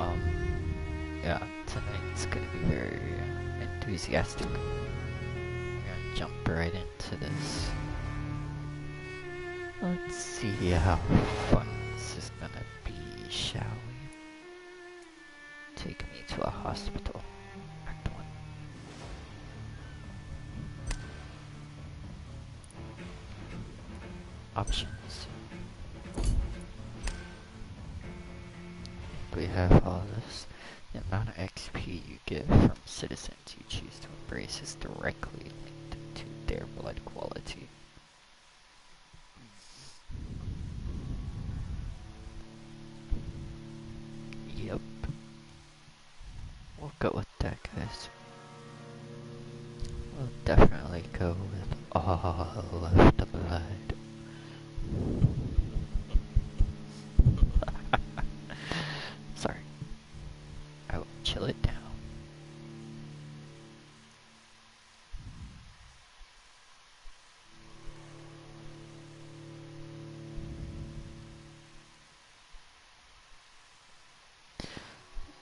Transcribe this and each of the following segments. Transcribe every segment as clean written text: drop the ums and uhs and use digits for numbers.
Um, yeah, tonight's gonna be very enthusiastic. We're gonna jump right into this. Let's see how fun this is gonna be, shall we? Take me to a hospital. Act 1. Options. We have all this. The amount of XP you get from citizens you choose to embrace is directly linked to their blood quality. Yep. We'll go with that, guys. We'll definitely go with all of the blood. Sorry. I will chill it down.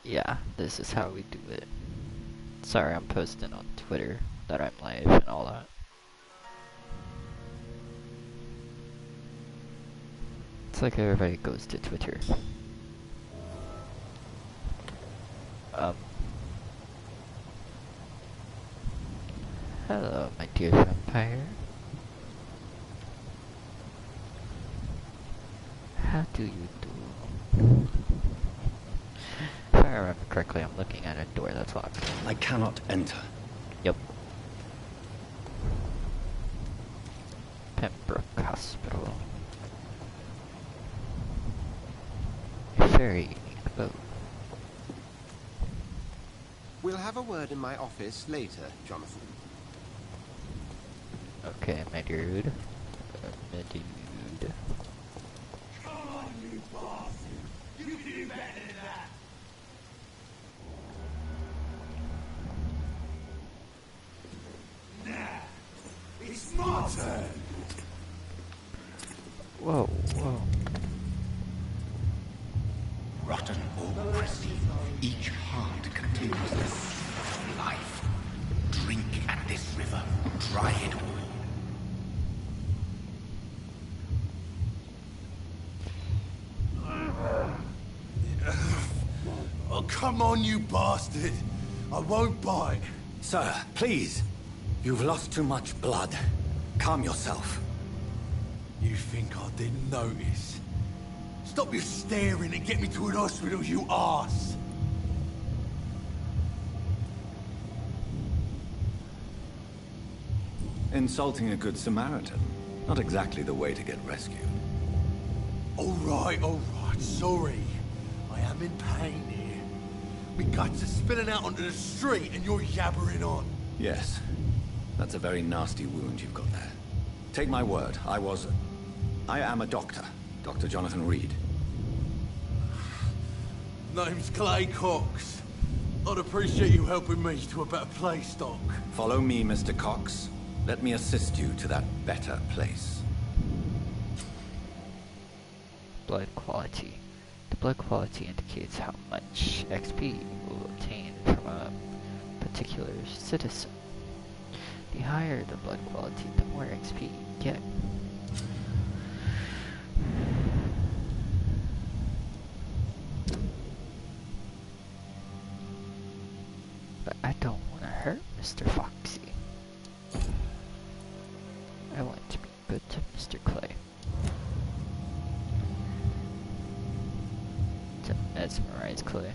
Yeah, this is how we do it. Sorry, I'm posting on Twitter that I'm live and all that. It's like everybody goes to Twitter. Hello, my dear vampire. How do you do? If I remember correctly, I'm looking at a door that's locked. I cannot enter. Yep. Pembroke Hospital. A very unique boat. We'll have a word in my office later, Jonathan. Okay, my dude. My dude. Come on, you bastard! You can do better than that! Nah, it's my turn! Whoa, whoa. Rotten all-pressing, each heart contains the sea of life. Drink at this river, dry it all. Oh, come on, you bastard! I won't bite. Sir, please. You've lost too much blood. Calm yourself. You think I didn't notice? Stop your staring and get me to an hospital, you arse! Insulting a good Samaritan. Not exactly the way to get rescued. Alright, sorry. I am in pain here. My guts are spilling out onto the street and you're yabbering on. Yes. That's a very nasty wound you've got there. Take my word, I am a doctor. Dr. Jonathan Reed. Name's Clay Cox. I'd appreciate you helping me to a better place, Doc. Follow me, Mr. Cox. Let me assist you to that better place. Blood quality. The blood quality indicates how much XP you will obtain from a particular citizen. The higher the blood quality, the more XP you get. But I don't want to hurt Mr. Foxy. I want to be good to Mr. Clay. To mesmerize Clay.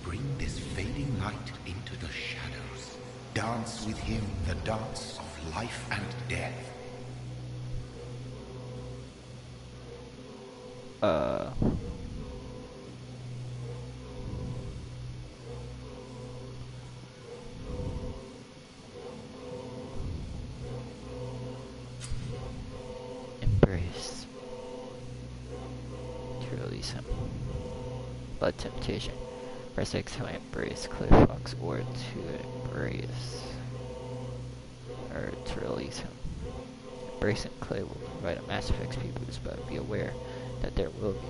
Bring this fading light into the shadows. Dance with him the dance of life and death. Embrace. To release him. Blood temptation. Press X to embrace Clay Fox or to embrace. Or to release him. Embracing Clay will provide a massive XP boost, but be aware that there will be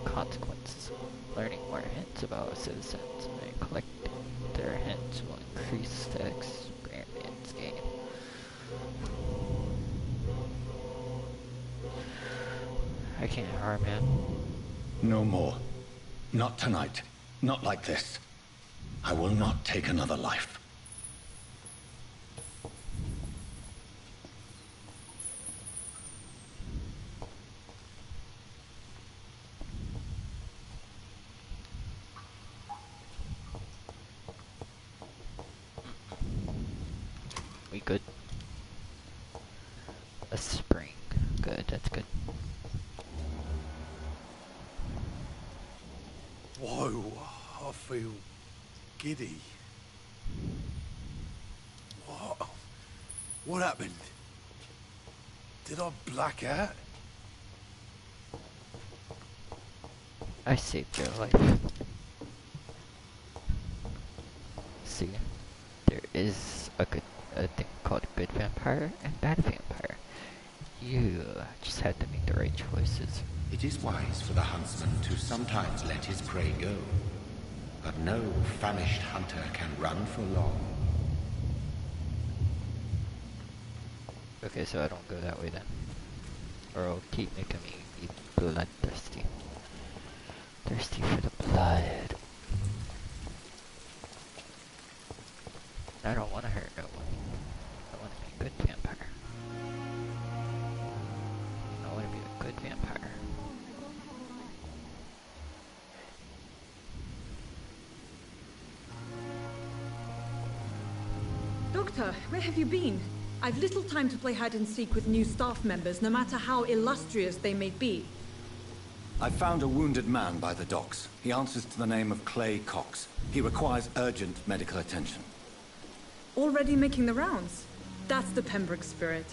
consequences. Learning more hints about citizens and collecting their hints will increase the experience gain. I can't harm him. No more. Not tonight. Not like this. I will not take another life. We good? A spring. Good, that's good. Whoa, I feel giddy. What? What happened? Did I black out? I saved your life. See, there is a thing called good vampire and bad vampire. You just had to make the right choices. It is wise for the huntsman to sometimes let his prey go, but no famished hunter can run for long. Okay, so I don't go that way then. Or I'll keep making me be bloodthirsty. Thirsty for the blood. I don't want to hurt no one. I want to be a good vampire. I want to be a good vampire. Doctor, where have you been? I've little time to play hide and seek with new staff members, no matter how illustrious they may be. I found a wounded man by the docks. He answers to the name of Clay Cox. He requires urgent medical attention. Already making the rounds? That's the Pembroke spirit.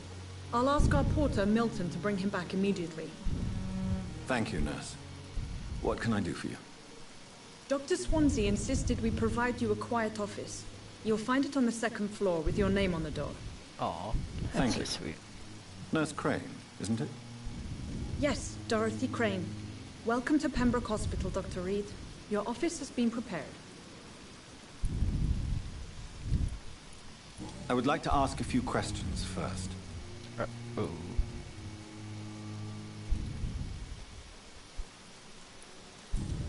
I'll ask our porter, Milton, to bring him back immediately. Thank you, nurse. What can I do for you? Dr. Swansea insisted we provide you a quiet office. You'll find it on the second floor with your name on the door. Aw, Thank that's you. so sweet. Nurse Crane, isn't it? Yes, Dorothy Crane. Welcome to Pembroke Hospital, Dr. Reed. Your office has been prepared. I would like to ask a few questions first. Oh.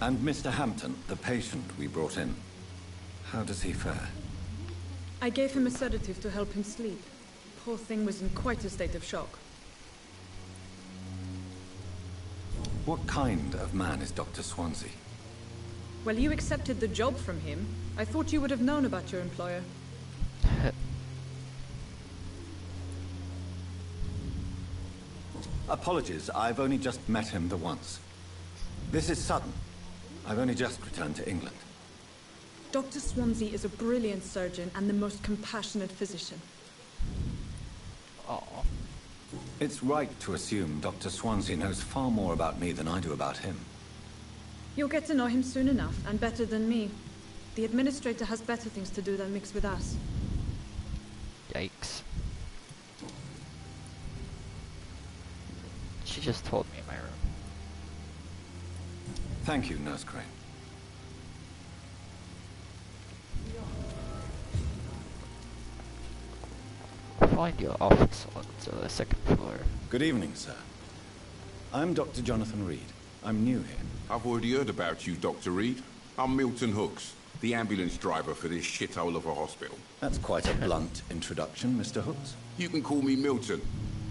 And Mr. Hampton, the patient we brought in. How does he fare? I gave him a sedative to help him sleep. Poor thing was in quite a state of shock. What kind of man is Dr. Swansea? Well, you accepted the job from him. I thought you would have known about your employer. Apologies, I've only just met him the once. This is sudden. I've only just returned to England. Dr. Swansea is a brilliant surgeon and the most compassionate physician. Aw. It's right to assume Dr. Swansea knows far more about me than I do about him. You'll get to know him soon enough, and better than me. The administrator has better things to do than mix with us. Yikes. She just told me in my room. Thank you, Nurse Crane. Find your office on the second floor. Good evening, sir. I'm Dr. Jonathan Reed. I'm new here. I've already heard about you, Dr. Reed. I'm Milton Hooks, the ambulance driver for this shithole of a hospital. That's quite a blunt introduction, Mr. Hooks. You can call me Milton.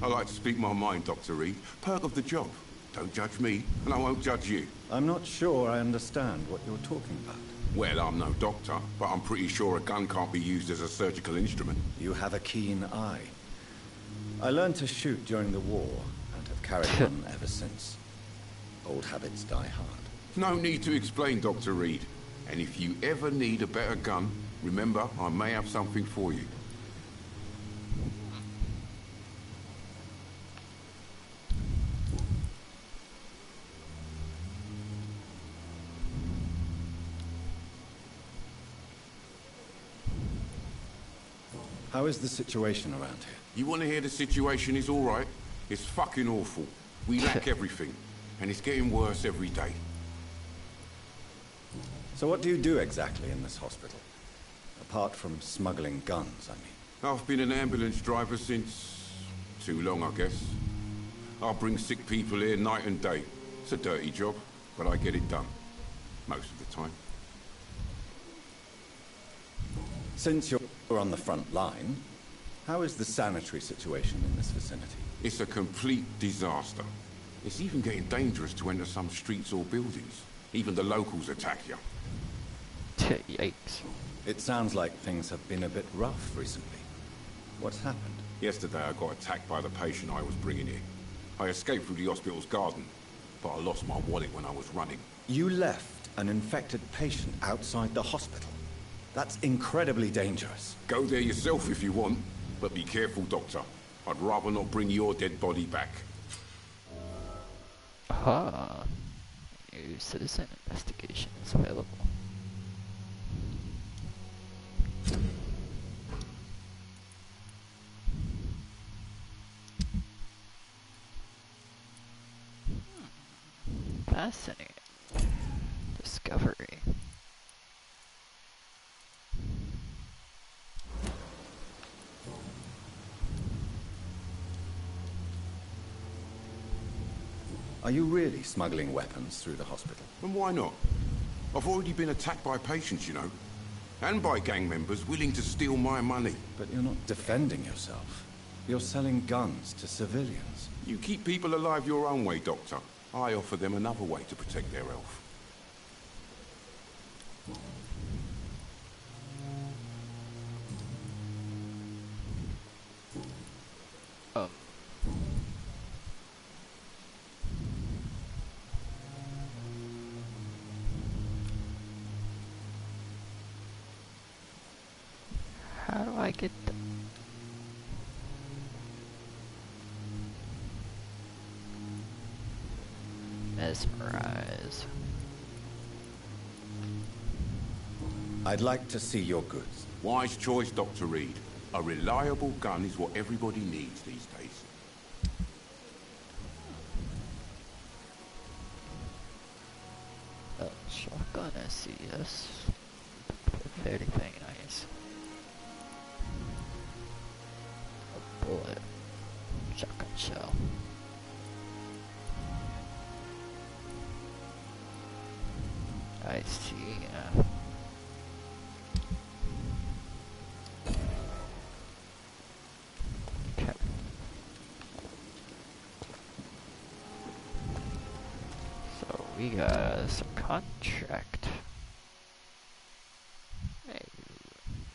I like to speak my mind, Dr. Reed. Perk of the job. Don't judge me, and I won't judge you. I'm not sure I understand what you're talking about. Well, I'm no doctor, but I'm pretty sure a gun can't be used as a surgical instrument. You have a keen eye. I learned to shoot during the war, and have carried on ever since. Old habits die hard. No need to explain, Dr. Reed. And if you ever need a better gun, remember, I may have something for you. How is the situation around here? You want to hear the situation is all right? It's fucking awful. We lack everything, and it's getting worse every day. So what do you do exactly in this hospital? Apart from smuggling guns, I mean. I've been an ambulance driver since... too long, I guess. I bring sick people here night and day. It's a dirty job, but I get it done. Most of the time. Since you're on the front line, how is the sanitary situation in this vicinity? It's a complete disaster. It's even getting dangerous to enter some streets or buildings. Even the locals attack you. Yikes. It sounds like things have been a bit rough recently. What's happened? Yesterday I got attacked by the patient I was bringing here. I escaped through the hospital's garden, but I lost my wallet when I was running. You left an infected patient outside the hospital? That's incredibly dangerous. Go there yourself if you want, but be careful, Doctor. I'd rather not bring your dead body back. Aha. New citizen investigation is available. Fascinating. Discovery. Are you really smuggling weapons through the hospital? And why not? I've already been attacked by patients, you know. And by gang members willing to steal my money. But you're not defending yourself. You're selling guns to civilians. You keep people alive your own way, Doctor. I offer them another way to protect their health. How do I get them? Mesmerize. I'd like to see your goods. Wise choice, Dr. Reed. A reliable gun is what everybody needs these days. A shotgun SCS. Very, very nice. A bullet. Shotgun shell. I see. Okay. So we got some contract. Hey,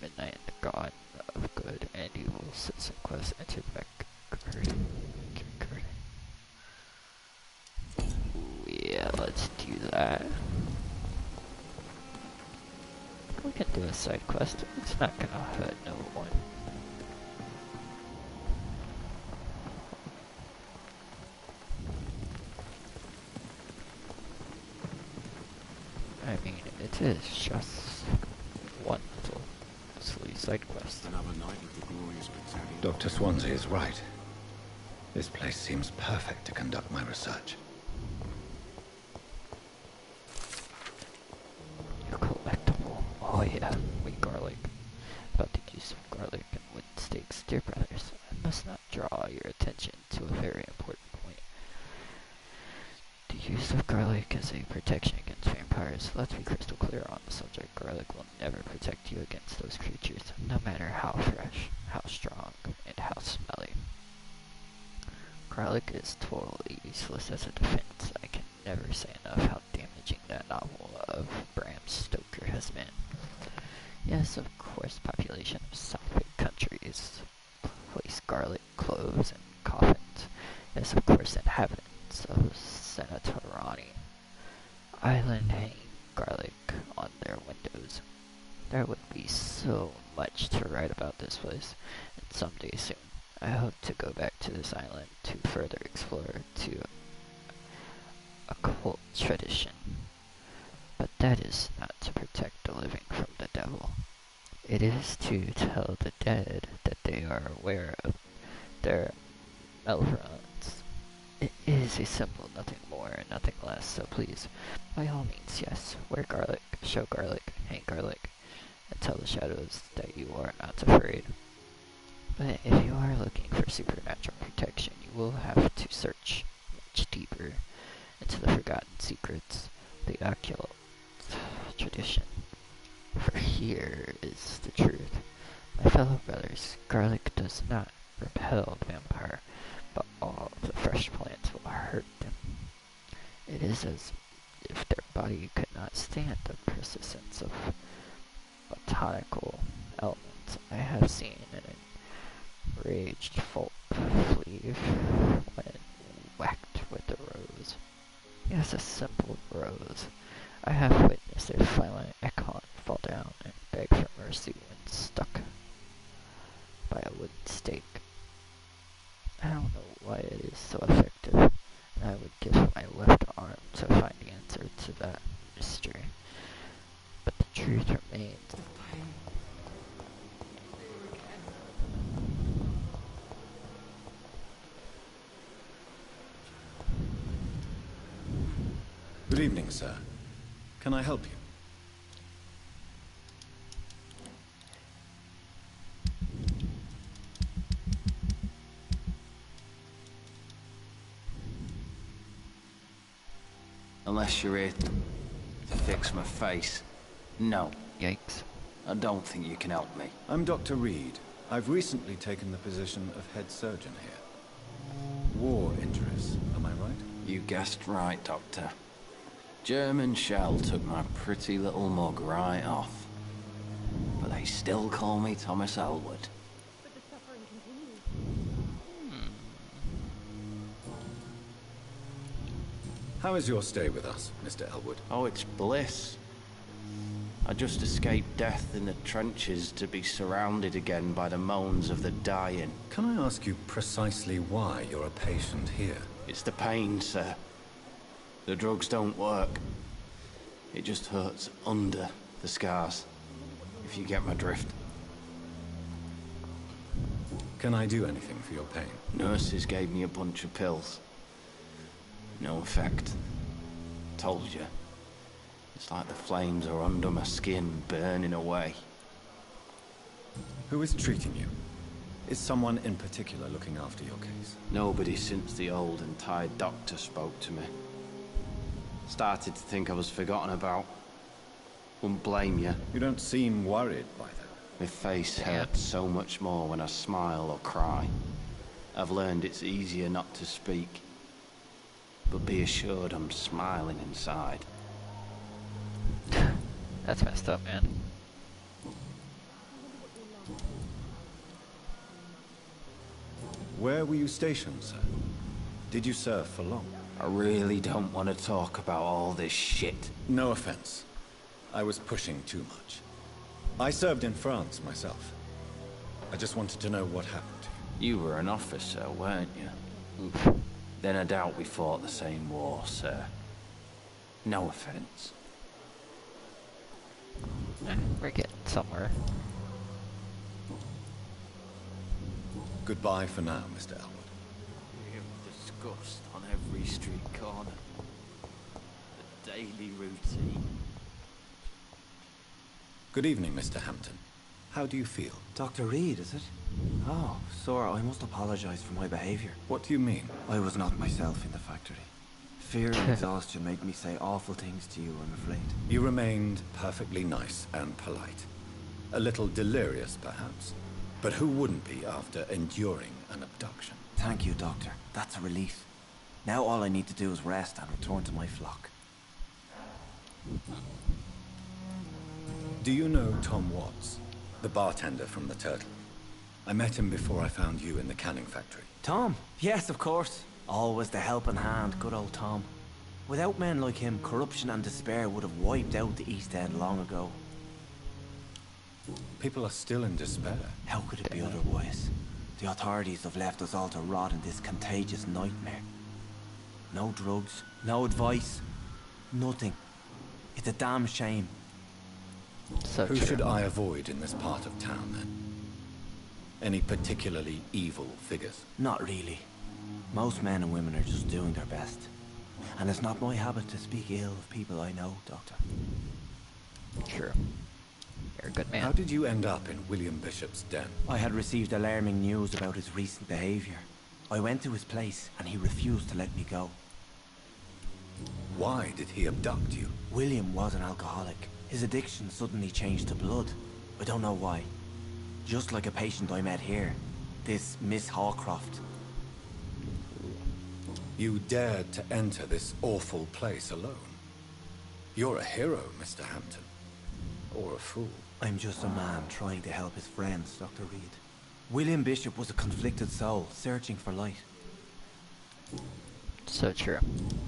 Midnight in the God of Good and Evil Citizen Quest entered back. Yeah, let's do that. We can do a side quest. It's not gonna hurt no one. I mean, it is just one little silly side quest. Another night of the glorious battalion. Dr. Swansea is right. This place seems perfect to conduct my research. Your collectible. Oh yeah, wheat garlic. About to use some garlic and wood steaks. Dear brothers, I must not draw your attention to a very important point. The use of garlic as a protection against vampires. Let's be crystal clear on the subject. Garlic will never protect you against those creatures, no matter how fresh, how strong, and how smelly. Garlic is totally useless as a defense. I can never say enough how damaging that novel of Bram Stoker has been. Yes, of course, population of South countries place garlic, cloves, and coffins. Yes, of course, inhabitants of Senatorani Island hang garlic on their windows. There would be so much to write about this place, and someday soon I hope to go back to this island to further explore to occult tradition. But that is not to protect the living from the devil. It is to tell the dead that they are aware of their malversants. It is a symbol, nothing more and nothing less, so please, by all means, yes, wear garlic, show garlic, hang garlic, and tell the shadows that you are not afraid. But if you are looking for supernatural protection, you will have to search much deeper into the forgotten secrets, the occult tradition. For here is the truth. My fellow brothers, garlic does not repel the vampire, but all the fresh plants will hurt them. It is as if their body could not stand the persistence of botanical elements. I have seen an enraged folk flee when whacked with the rose. Yes, a simple rose. I have witnessed a violent icon fall down and beg for mercy when stuck by a wooden stake. I don't know why it is so effective, and I would give my left arm to find the answer to that mystery. But the truth remains. Good evening, sir. Can I help you? Unless you're here to fix my face. No, Yikes. I don't think you can help me. I'm Dr. Reed. I've recently taken the position of head surgeon here. War injuries, am I right? You guessed right, Doctor. German shell took my pretty little mug right off. But they still call me Thomas Elwood. How is your stay with us, Mr. Elwood? Oh, it's bliss. I just escaped death in the trenches to be surrounded again by the moans of the dying. Can I ask you precisely why you're a patient here? It's the pain, sir. The drugs don't work. It just hurts under the scars, if you get my drift. Can I do anything for your pain? Nurses gave me a bunch of pills. No effect. Told you. It's like the flames are under my skin, burning away. Who is treating you? Is someone in particular looking after your case? Nobody since the old and tired doctor spoke to me. Started to think I was forgotten about. Wouldn't blame you. You don't seem worried by that. My face hurts so much more when I smile or cry. I've learned it's easier not to speak. But be assured I'm smiling inside. That's messed up, man. Where were you stationed, sir? Did you serve for long? I really don't want to talk about all this shit. No offense. I was pushing too much. I served in France myself. I just wanted to know what happened to you. You were an officer, weren't you? Oof. Then I doubt we fought the same war, sir. No offense. We're getting somewhere. Goodbye for now, Mr. Elwood. Disgust on every street corner. The daily routine. Good evening, Mr. Hampton. How do you feel? Dr. Reed, is it? Oh, sir, I must apologize for my behavior. What do you mean? I was not myself in the factory. Fear and exhaustion made me say awful things to you, I'm afraid. You remained perfectly nice and polite. A little delirious, perhaps. But who wouldn't be after enduring an abduction? Thank you, Doctor. That's a relief. Now all I need to do is rest and return to my flock. Do you know Tom Watts, the bartender from the Turtle? I met him before I found you in the canning factory. Tom? Yes, of course. Always the helping hand, good old Tom. Without men like him, corruption and despair would have wiped out the East End long ago. People are still in despair. How could it be otherwise? The authorities have left us all to rot in this contagious nightmare. No drugs, no advice, nothing. It's a damn shame. So Who true. should I avoid in this part of town, then? Any particularly evil figures? Not really. Most men and women are just doing their best. And it's not my habit to speak ill of people I know, Doctor. True. You're a good man. How did you end up in William Bishop's den? I had received alarming news about his recent behavior. I went to his place and he refused to let me go. Why did he abduct you? William was an alcoholic. His addiction suddenly changed to blood. I don't know why. Just like a patient I met here. This Miss Hawcroft. You dared to enter this awful place alone. You're a hero, Mr. Hampton. Or a fool. I'm just a man trying to help his friends, Dr. Reed. William Bishop was a conflicted soul, searching for light. So true.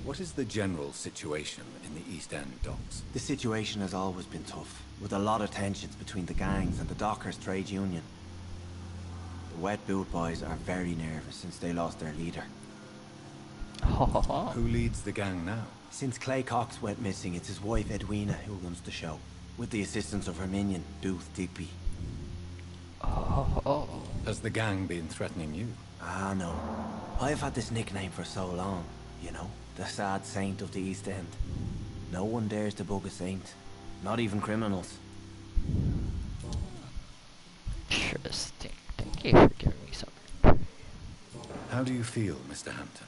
What is the general situation in the East End docks? The situation has always been tough, with a lot of tensions between the gangs and the dockers' trade union. The Wet Boot Boys are very nervous since they lost their leader. Who leads the gang now? Since Clay Cox went missing, it's his wife Edwina who runs the show, with the assistance of her minion, Booth Digby. Has the gang been threatening you? Ah, no. I've had this nickname for so long, you know, the sad saint of the East End. No one dares to bug a saint, not even criminals. Interesting. Thank you for giving me something. How do you feel, Mr. Hampton?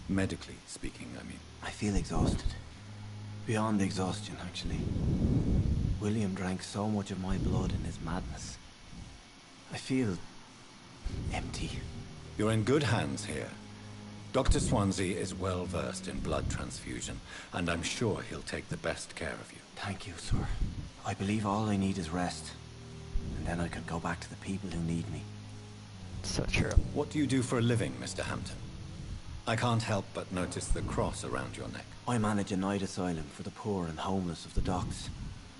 Medically speaking, I mean. I feel exhausted. Beyond exhaustion, actually. William drank so much of my blood in his madness. I feel empty. You're in good hands here. Dr. Swansea is well versed in blood transfusion, and I'm sure he'll take the best care of you. Thank you, sir. I believe all I need is rest. And then I can go back to the people who need me. So true. What do you do for a living, Mr. Hampton? I can't help but notice the cross around your neck. I manage a night asylum for the poor and homeless of the docks.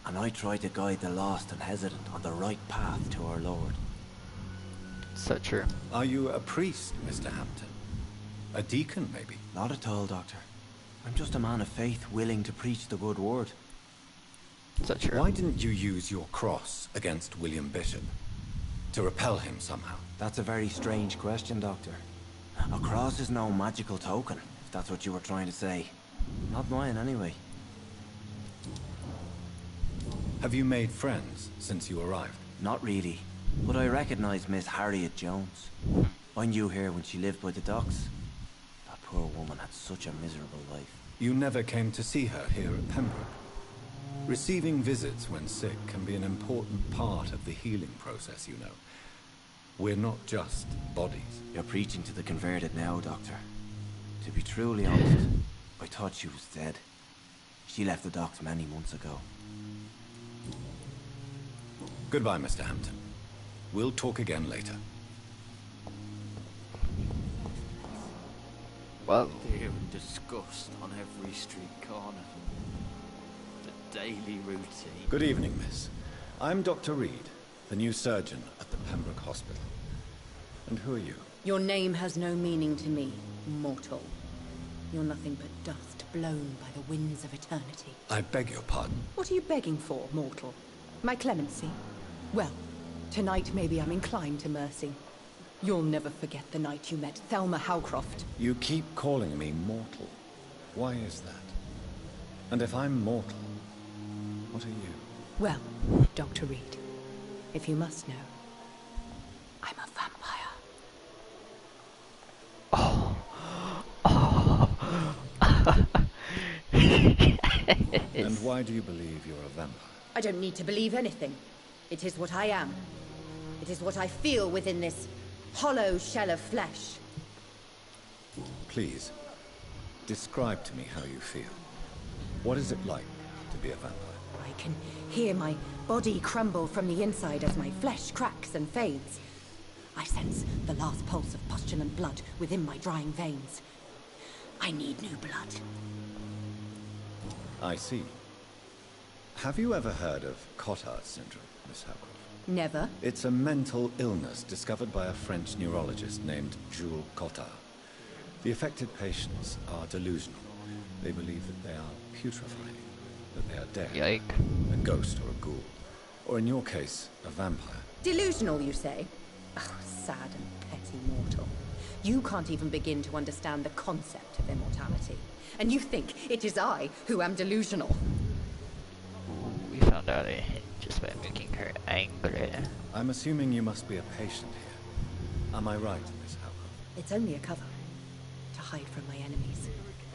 And I try to guide the lost and hesitant on the right path to our Lord. So true. Are you a priest, Mr. Hampton? A deacon, maybe? Not at all, Doctor. I'm just a man of faith willing to preach the good word. So true. Why didn't you use your cross against William Bishop? To repel him somehow? That's a very strange question, Doctor. A cross is no magical token, if that's what you were trying to say. Not mine, anyway. Have you made friends since you arrived? Not really. But I recognize Miss Harriet Jones. I knew her when she lived by the docks. That poor woman had such a miserable life. You never came to see her here at Pembroke. Receiving visits when sick can be an important part of the healing process, you know. We're not just bodies. You're preaching to the converted now, Doctor. To be truly honest, I thought she was dead. She left the docks many months ago. Goodbye, Mr. Hampton. We'll talk again later. Whoa. Fear and disgust on every street corner. The daily routine. Good evening, miss. I'm Dr. Reed, the new surgeon at the Pembroke Hospital. And who are you? Your name has no meaning to me, mortal. You're nothing but dust blown by the winds of eternity. I beg your pardon. What are you begging for, mortal? My clemency? Well, tonight maybe I'm inclined to mercy. You'll never forget the night you met Thelma Howcroft. You keep calling me mortal. Why is that? And if I'm mortal, what are you? Well, Dr. Reed, if you must know, I'm a vampire. And why do you believe you're a vampire? I don't need to believe anything. It is what I am. It is what I feel within this hollow shell of flesh. Please, describe to me how you feel. What is it like to be a vampire? I can hear my body crumble from the inside as my flesh cracks and fades. I sense the last pulse of postulant blood within my drying veins. I need new blood. I see. Have you ever heard of Cotard syndrome, Miss Howcroft? Never. It's a mental illness discovered by a French neurologist named Jules Cotard. The affected patients are delusional. They believe that they are putrefying. that they are dead. Yike. A ghost or a ghoul. Or in your case, a vampire. Delusional, you say? Oh, sad and petty mortal. You can't even begin to understand the concept of immortality. And you think it is I who am delusional. We found out a hint just by making her angry. I'm assuming you must be a patient here. Am I right, Miss Howcroft? It's only a cover. To hide from my enemies.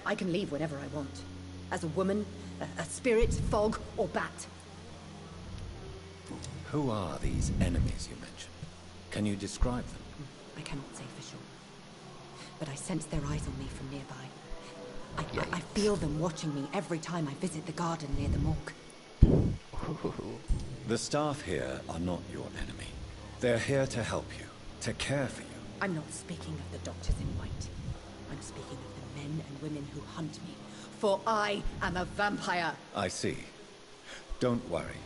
I can leave whenever I want. As a woman, a spirit, fog, or bat. Who are these enemies you mentioned? Can you describe them? I cannot say for sure. But I sense their eyes on me from nearby. I feel them watching me every time I visit the garden near the morgue. The staff here are not your enemy. They're here to help you, to care for you. I'm not speaking of the doctors in white. I'm speaking of the men and women who hunt me. For I am a vampire. I see. Don't worry.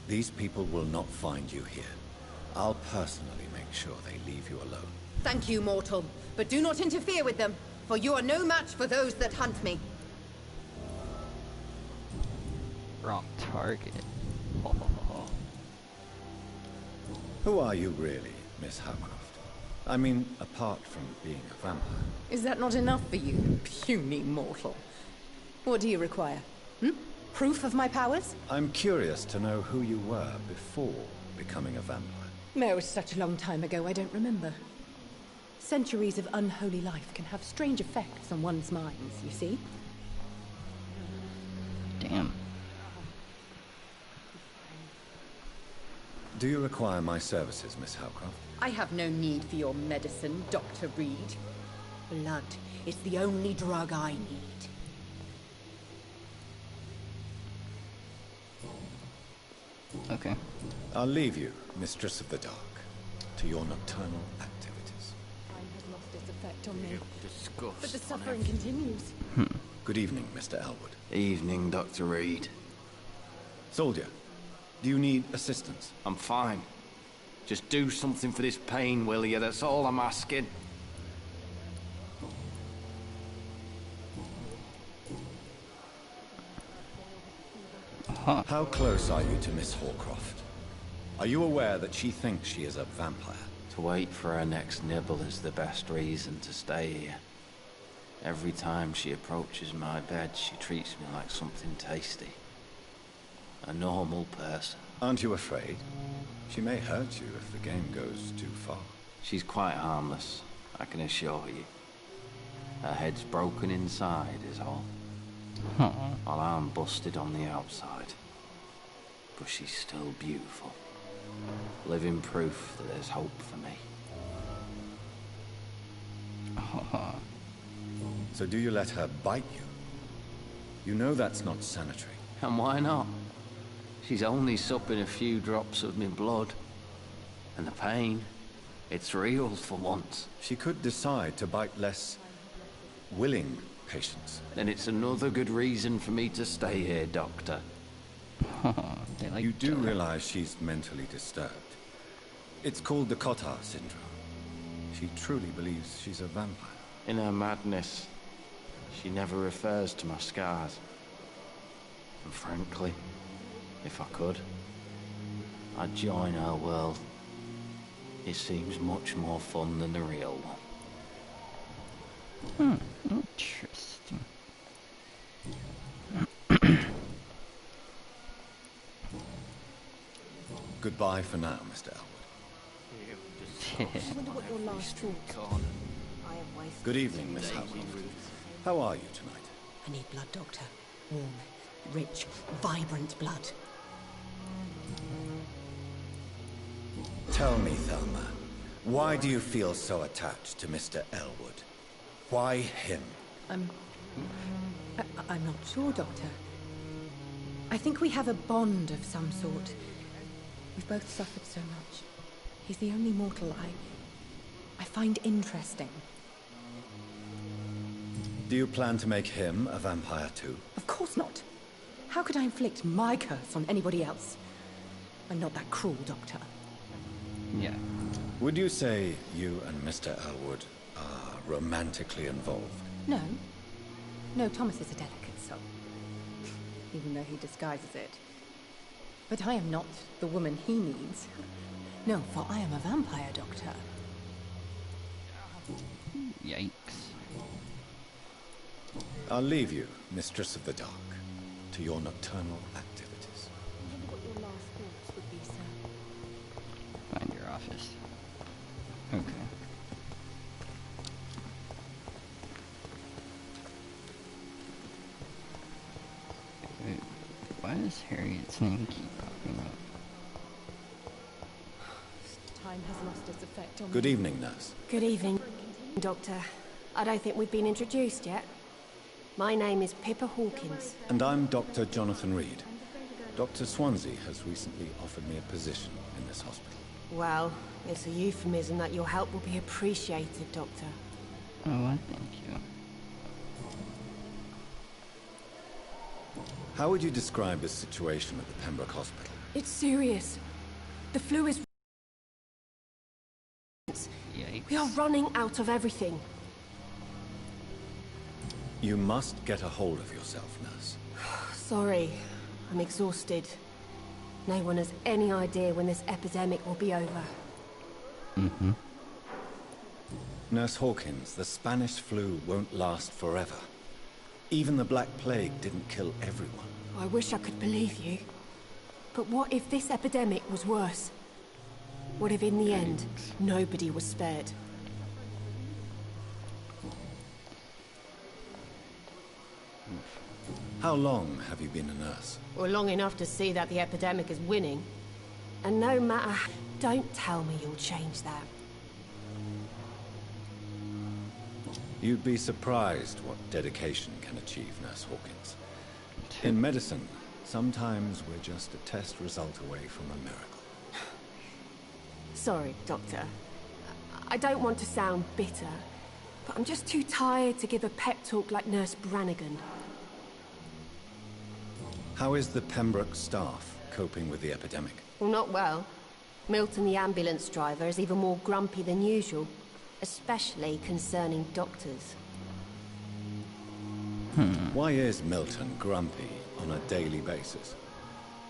These people will not find you here. I'll personally make sure they leave you alone. Thank you, mortal. But do not interfere with them, for you are no match for those that hunt me. Wrong target. Who are you really, Miss Howcroft? I mean, apart from being a vampire. Is that not enough for you, puny mortal? What do you require? Proof of my powers? I'm curious to know who you were before becoming a vampire. No, it was such a long time ago, I don't remember. Centuries of unholy life can have strange effects on one's minds, you see? Damn. Do you require my services, Miss Howcroft? I have no need for your medicine, Dr. Reed. Blood is the only drug I need. Okay. I'll leave you, Mistress of the Dark, to your nocturnal activities. Time has lost its effect on me. Disgust But the on suffering everything. continues. Good evening, Mr. Elwood. Evening, Dr. Reed. Soldier, do you need assistance? I'm fine. Just do something for this pain, will you? That's all I'm asking. How close are you to Miss Hawcroft? Are you aware that she thinks she is a vampire? To wait for her next nibble is the best reason to stay here. Every time she approaches my bed, she treats me like something tasty. A normal person. Aren't you afraid? She may hurt you if the game goes too far. She's quite harmless, I can assure you. Her head's broken inside is all. While I'm busted on the outside. But she's still beautiful. Living proof that there's hope for me. So do you let her bite you? You know that's not sanitary. And why not? She's only supping a few drops of my blood. And the pain, it's real for once. She could decide to bite less willing patients. Then it's another good reason for me to stay here, Doctor. You do realize she's mentally disturbed. It's called the Cotard syndrome. She truly believes she's a vampire. In her madness, she never refers to my scars. And frankly, if I could, I'd join her world. It seems much more fun than the real one. Interesting. Goodbye for now, Mr. Elwood. I wonder what your last thoughts are. I have wasted. Good evening, Miss Howcroft. How are you tonight? I need blood, Doctor. Warm, rich, vibrant blood. Tell me, Thelma, why do you feel so attached to Mr. Elwood? Why him? I'm not sure, Doctor. I think we have a bond of some sort. We've both suffered so much. He's the only mortal I find interesting. Do you plan to make him a vampire too? Of course not. How could I inflict my curse on anybody else? I'm not that cruel, Doctor. Yeah. Would you say you and Mr. Elwood are romantically involved? No. No, Thomas is a delicate soul. even though he disguises it. But I am not the woman he needs. No, for I am a vampire doctor. Yikes. I'll leave you, Mistress of the Dark, to your nocturnal activities. I wonder what your last thoughts would be, sir. Find your office. Okay. Wait, why does Harriet's name keep popping up? Time has lost its effect on Good me. evening, nurse. Good evening, Doctor. I don't think we've been introduced yet. My name is Pippa Hawkins. And I'm Dr. Jonathan Reed. Dr. Swansea has recently offered me a position in this hospital. Well, it's a euphemism that your help will be appreciated, Doctor. Oh, well, thank you. How would you describe the situation at the Pembroke Hospital? It's serious. The flu is... Yikes. We are running out of everything. You must get a hold of yourself, nurse. Sorry, I'm exhausted. No one has any idea when this epidemic will be over. Mm-hmm. Nurse Hawkins, the Spanish flu won't last forever. Even the Black Plague didn't kill everyone. I wish I could believe you. But what if this epidemic was worse? What if in the end, nobody was spared? How long have you been a nurse? Well, long enough to see that the epidemic is winning. And no matter... Don't tell me you'll change that. You'd be surprised what dedication can achieve, Nurse Hawkins. In medicine, sometimes we're just a test result away from a miracle. Sorry, Doctor. I don't want to sound bitter, but I'm just too tired to give a pep talk like Nurse Brannigan. How is the Pembroke staff coping with the epidemic? Well, not well. Milton, the ambulance driver, is even more grumpy than usual, especially concerning doctors. Why is Milton grumpy on a daily basis?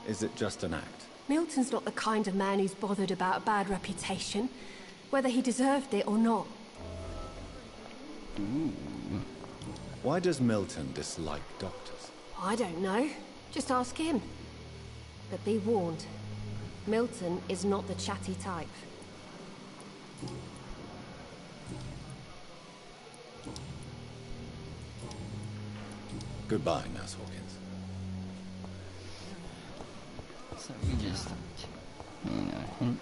Is it just an act? Milton's not the kind of man who's bothered about a bad reputation, whether he deserved it or not. Why does Milton dislike doctors? I don't know. Just ask him. But be warned, Milton is not the chatty type. Goodbye, Nurse Hawkins. So we just, hint.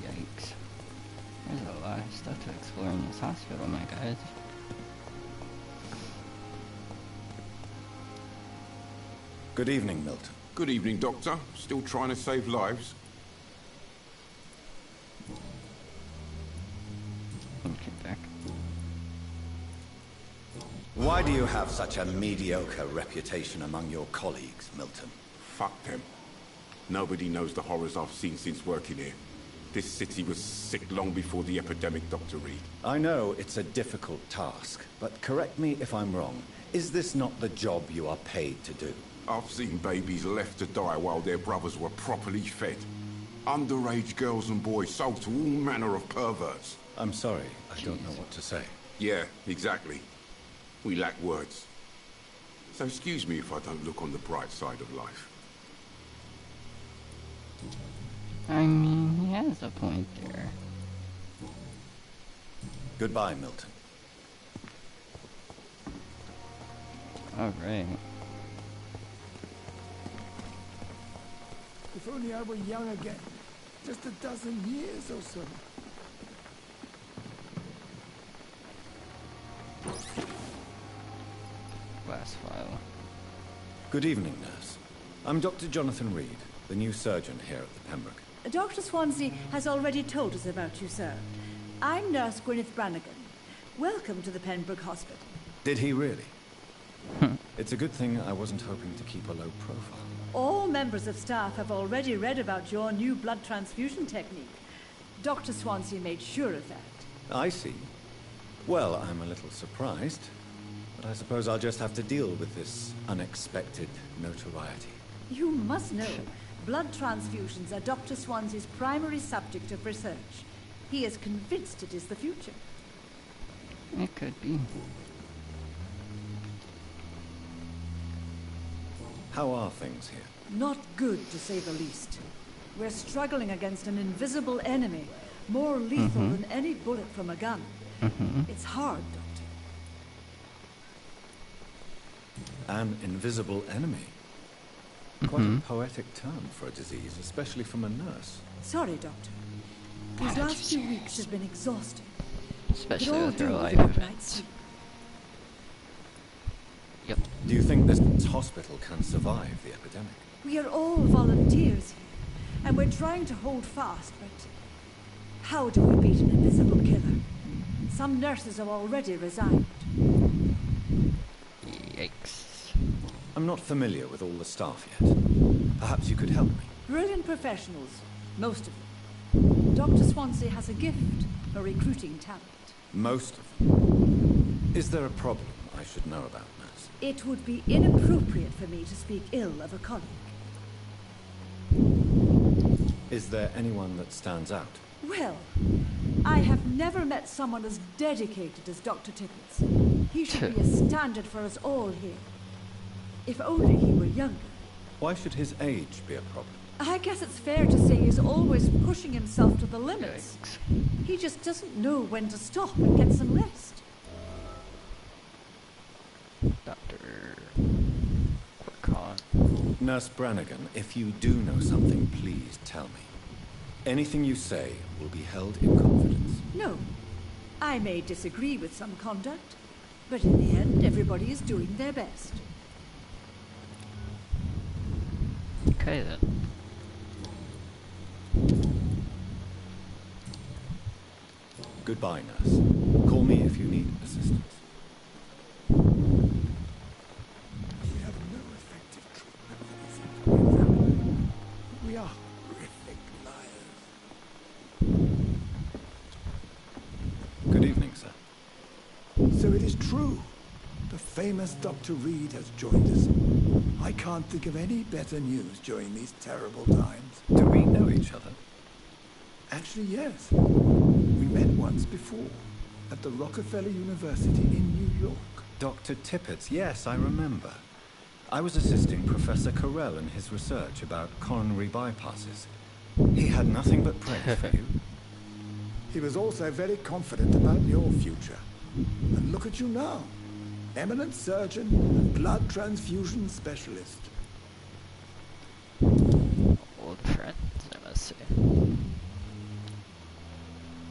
Yikes. There's a lot of stuff to explore in this hospital, my guys. Good evening, Milton. Good evening, Doctor. Still trying to save lives? Okay, back. Why do you have such a mediocre reputation among your colleagues, Milton? Fuck them. Nobody knows the horrors I've seen since working here. This city was sick long before the epidemic, Dr. Reed. I know it's a difficult task, but correct me if I'm wrong. Is this not the job you are paid to do? I've seen babies left to die while their brothers were properly fed. Underage girls and boys sold to all manner of perverts. I'm sorry, I don't know what to say. Yeah, exactly. We lack words. So excuse me if I don't look on the bright side of life. I mean, he has a point there. Goodbye, Milton. Alright. If only I were young again. Just a dozen years or so. Glass file. Good evening, nurse. I'm Dr. Jonathan Reed. the new surgeon here at the Pembroke. Dr. Swansea has already told us about you, sir. I'm Nurse Gwyneth Brannigan. Welcome to the Pembroke Hospital. Did he really? It's a good thing I wasn't hoping to keep a low profile. All members of staff have already read about your new blood transfusion technique. Dr. Swansea made sure of that. I see. Well, I'm a little surprised, but I suppose I'll just have to deal with this unexpected notoriety. You must know, blood transfusions are Dr. Swansea's primary subject of research. He is convinced it is the future. It could be. How are things here? Not good, to say the least. We're struggling against an invisible enemy, more lethal than any bullet from a gun. It's hard, Doctor. An invisible enemy? Quite a poetic term for a disease, especially from a nurse. Sorry, Doctor. These last few weeks have been exhausting. Especially with their life night's events. sleep. Yep. Do you think this hospital can survive the epidemic? We are all volunteers here, and we're trying to hold fast, but how do we beat an invisible killer? Some nurses have already resigned. Yikes. I'm not familiar with all the staff yet. Perhaps you could help me. Brilliant professionals, most of them. Dr. Swansea has a gift for recruiting talent. Most of them. Is there a problem I should know about, nurse? It would be inappropriate for me to speak ill of a colleague. Is there anyone that stands out? Well, I have never met someone as dedicated as Dr. Tippets. He should be a standard for us all here. If only he were younger. Why should his age be a problem? I guess it's fair to say he's always pushing himself to the limits. He just doesn't know when to stop and get some rest. Dr. Quircon. Nurse Brannigan, if you do know something, please tell me. Anything you say will be held in confidence. No. I may disagree with some conduct, but in the end, everybody is doing their best. Okay then. Goodbye, nurse. Call me if you need assistance. We have no effective treatment for this infection. We are horrific liars. Good evening, sir. So it is true. The famous Dr. Reed has joined us. I can't think of any better news during these terrible times. Do we know each other? Actually, yes. We met once before, at the Rockefeller University in New York. Dr. Tippets, yes, I remember. I was assisting Professor Carell in his research about coronary bypasses. He had nothing but praise for you. He was also very confident about your future. And look at you now. Eminent surgeon and blood transfusion specialist. Old friends, I must say.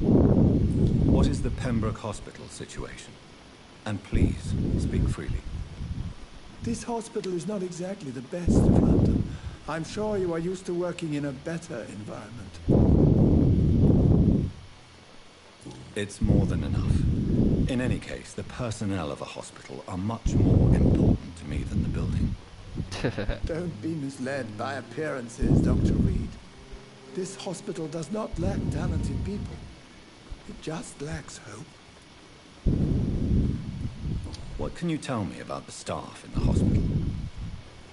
What is the Pembroke Hospital situation? And please, speak freely. This hospital is not exactly the best of London. I'm sure you are used to working in a better environment. It's more than enough. In any case, the personnel of a hospital are much more important to me than the building. Don't be misled by appearances, Dr. Reed. This hospital does not lack talented people. It just lacks hope. What can you tell me about the staff in the hospital?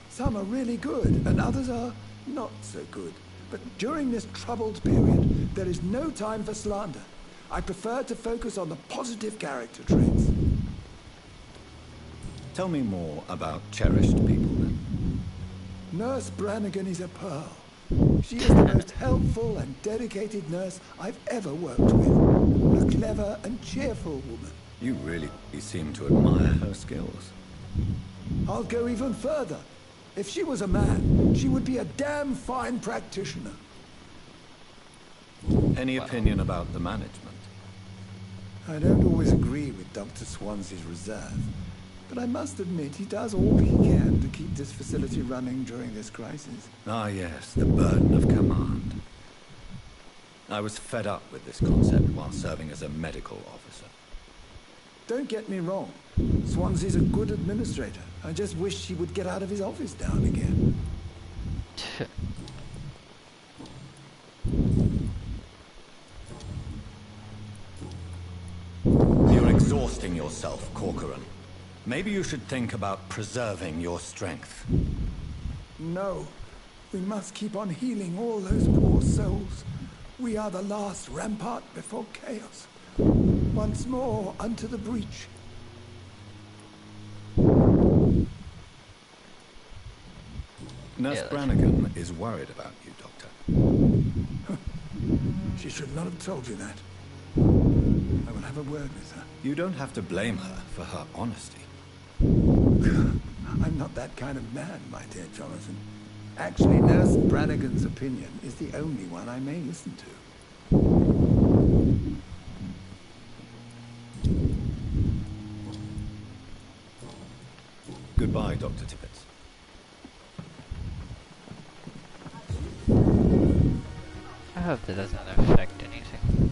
Some are really good, and others are not so good. But during this troubled period, there is no time for slander. I prefer to focus on the positive character traits. Tell me more about cherished people, then. Nurse Brannigan is a pearl. She is the most helpful and dedicated nurse I've ever worked with. A clever and cheerful woman. You really seem to admire her skills. I'll go even further. If she was a man, she would be a damn fine practitioner. Any opinion about the management? I don't always agree with Dr. Swansea's reserve. but I must admit he does all he can to keep this facility running during this crisis. Ah yes, the burden of command. I was fed up with this concept while serving as a medical officer. Don't get me wrong. Swansea's a good administrator. I just wish he would get out of his office now and again. You're exhausting yourself, Corcoran. Maybe you should think about preserving your strength. No. We must keep on healing all those poor souls. We are the last rampart before chaos. Once more unto the breach. Nurse Brannigan is worried about you, Doctor. She should not have told you that. I will have a word with her. You don't have to blame her for her honesty. I'm not that kind of man, my dear Jonathan. Actually, Nurse Brannigan's opinion is the only one I may listen to. Goodbye, Dr. Tippett. I hope that doesn't affect anything.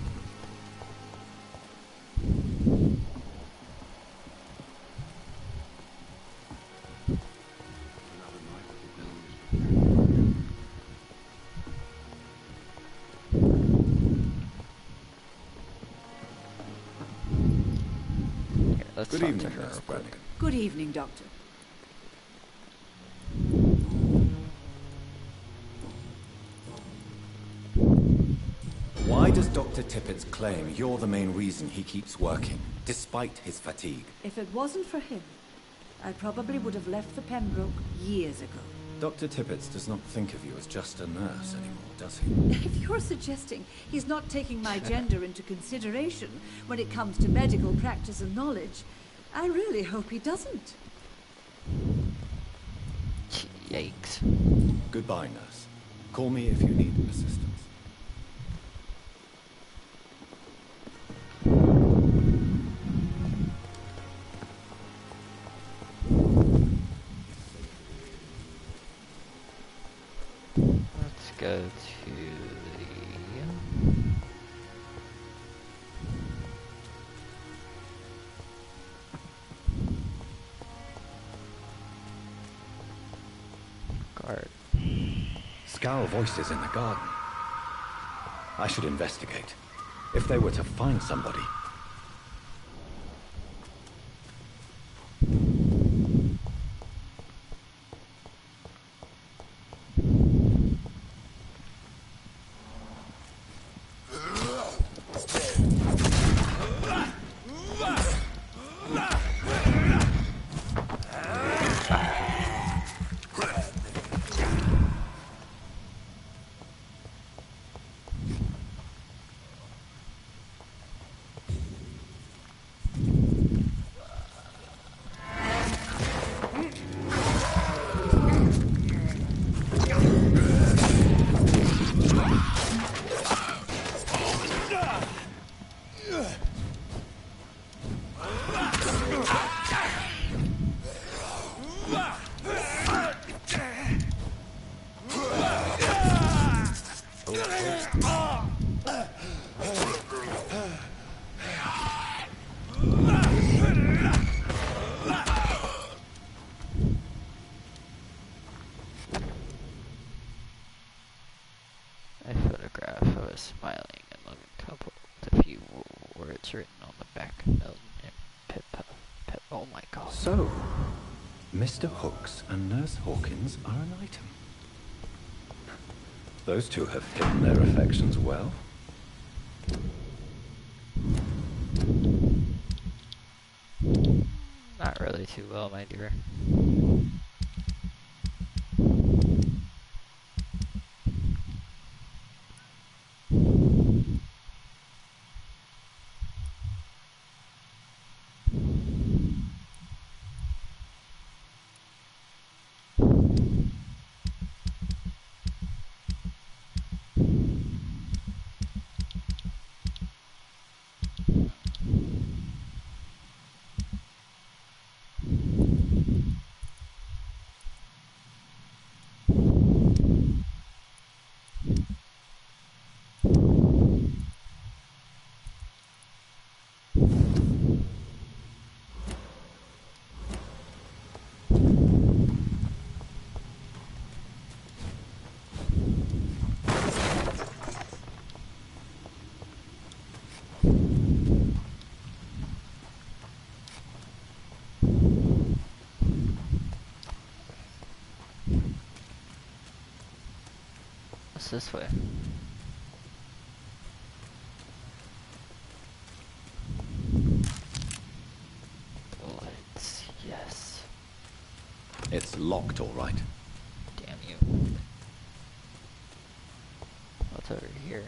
Here, let's Good talk evening, to her Nurse real quick. Brannigan. Good evening, Doctor. Why does Dr. Tippett's claim you're the main reason he keeps working, despite his fatigue? If it wasn't for him, I probably would have left the Pembroke years ago. Dr. Tippett does not think of you as just a nurse anymore, does he? If you're suggesting he's not taking my gender into consideration when it comes to medical practice and knowledge, I really hope he doesn't. Yikes. Goodbye, nurse. Call me if you need assistance. Let's go to the... guard. Scowl voices in the garden. I should investigate. If they were to find somebody. A photograph of a smiling and loving couple with a few words written on the back. Milton and Pippa. Oh my god. So, Mr. Hooks and Nurse Hawkins are an item. Those two have hidden their affections well. Not really too well, my dear. What's this way? Bullets, yes. It's locked, all right. Damn you. What's over here?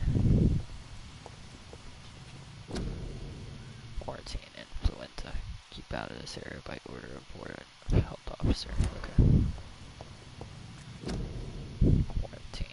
Quarantine influenza. Keep out of this area by order of board health officer. Okay. Quarantine.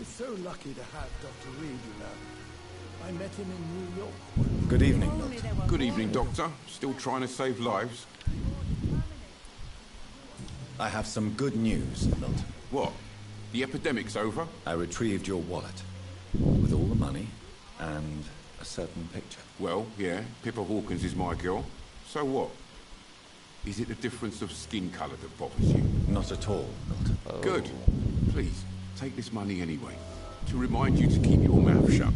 So lucky to have Dr. Reed, you know. I met him in New York. Good evening, Doctor. Good evening, Doctor. Still trying to save lives? I have some good news, Milton. What? The epidemic's over? I retrieved your wallet. With all the money and a certain picture. Well, yeah, Pippa Hawkins is my girl. So what? Is it the difference of skin colour that bothers you? Not at all, Milton. Oh. Good. Please, take this money anyway. To remind you to keep your mouth shut.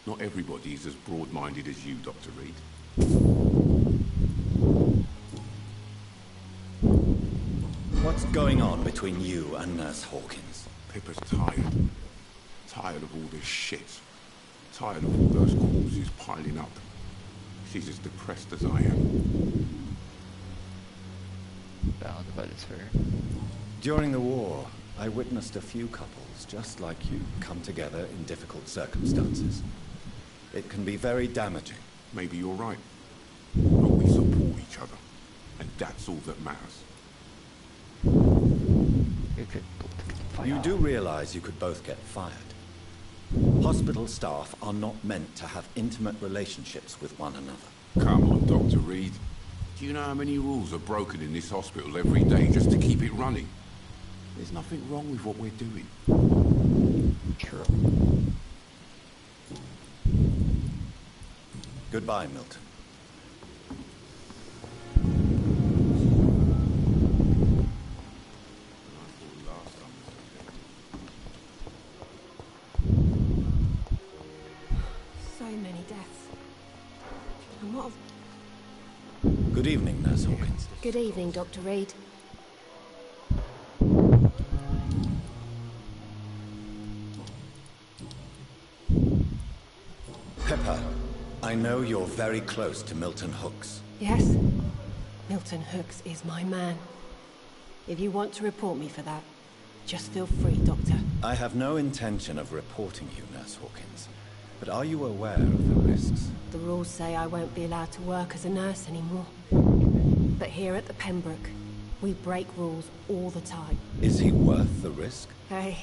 Not everybody is as broad-minded as you, Dr. Reed. What's going on between you and Nurse Hawkins? Pippa's tired. Tired of all this shit. Tired of all those corpses piling up. She's as depressed as I am. Bound by this her. During the war, I witnessed a few couples, just like you, come together in difficult circumstances. It can be very damaging. Maybe you're right. But we support each other. And that's all that matters. You do realize you could both get fired. Hospital staff are not meant to have intimate relationships with one another. Come on, Dr. Reed. Do you know how many rules are broken in this hospital every day just to keep it running? There's nothing wrong with what we're doing. True. Goodbye, Milton. So many deaths. And what? Good evening, Nurse Hawkins. Good evening, Dr. Reed. Pippa, I know you're very close to Milton Hooks. Yes? Milton Hooks is my man. If you want to report me for that, just feel free, Doctor. I have no intention of reporting you, Nurse Hawkins. But are you aware of the risks? The rules say I won't be allowed to work as a nurse anymore. But here at the Pembroke, we break rules all the time. Is he worth the risk? Hey,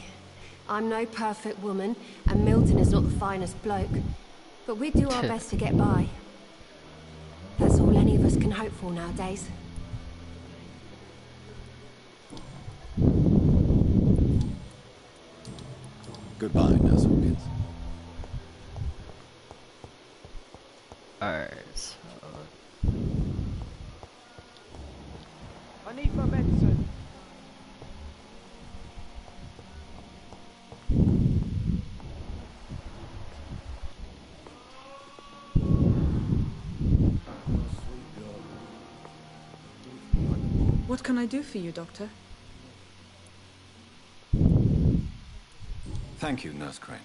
I'm no perfect woman, and Milton is not the finest bloke. But we do our best to get by. That's all any of us can hope for nowadays. Goodbye, Nurse Hawkins. Alright, so... I need my medicine. What can I do for you, Doctor? Thank you, Nurse Crane.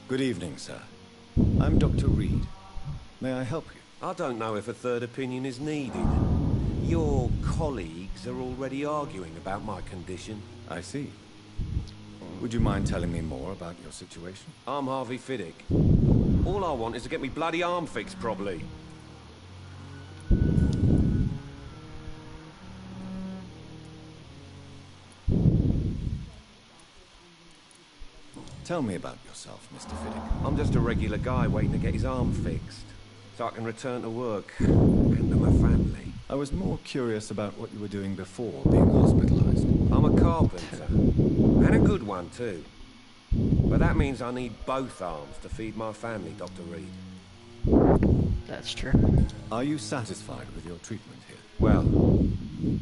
Good evening, sir. I'm Dr. Reed. May I help you? I don't know if a third opinion is needed. Your colleagues are already arguing about my condition. I see. Would you mind telling me more about your situation? I'm Harvey Fiddick. All I want is to get me bloody arm fixed properly. Tell me about yourself, Mr. Fiddick. I'm just a regular guy waiting to get his arm fixed, so I can return to work and to my family. I was more curious about what you were doing before being hospitalized. I'm a carpenter, and a good one too. But that means I need both arms to feed my family, Dr. Reed. That's true. Are you satisfied with your treatment here? Well,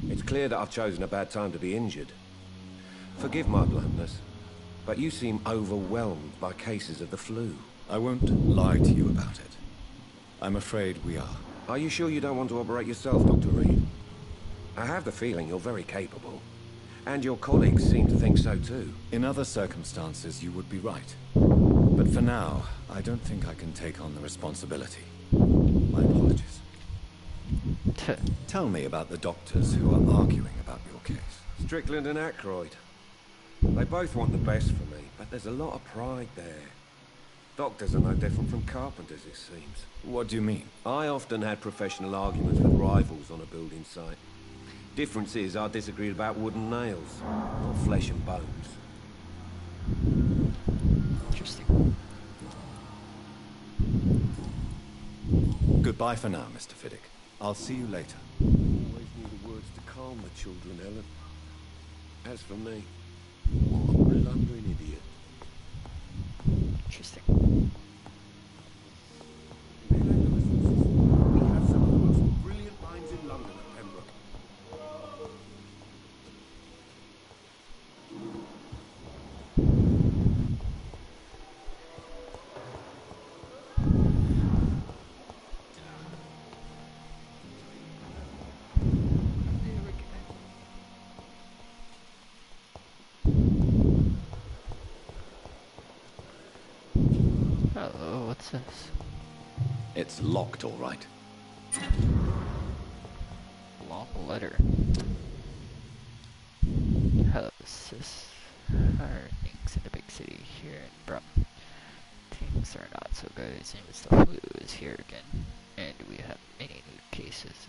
it's clear that I've chosen a bad time to be injured. Forgive my bluntness, but you seem overwhelmed by cases of the flu. I won't lie to you about it. I'm afraid we are. Are you sure you don't want to operate yourself, Dr. Reed? I have the feeling you're very capable. And your colleagues seem to think so too. In other circumstances, you would be right. But for now, I don't think I can take on the responsibility. My apologies. Tell me about the doctors who are arguing about your case. Strickland and Aykroyd. They both want the best for me, but there's a lot of pride there. Doctors are no different from carpenters, it seems. What do you mean? I often had professional arguments with rivals on a building site. Difference is I disagreed about wooden nails, not flesh and bones. Interesting. Goodbye for now, Mr. Fiddick. I'll see you later. Always knew the words to calm the children, Ellen. As for me, I'm a blundering idiot. Interesting. We have some of the most brilliant minds in London at Pembroke. Oh, what's this? It's locked, all right. Long letter. Hello, sis. How are things in the big city here in Brum? Things are not so good. It seems the flu is here again, and we have many new cases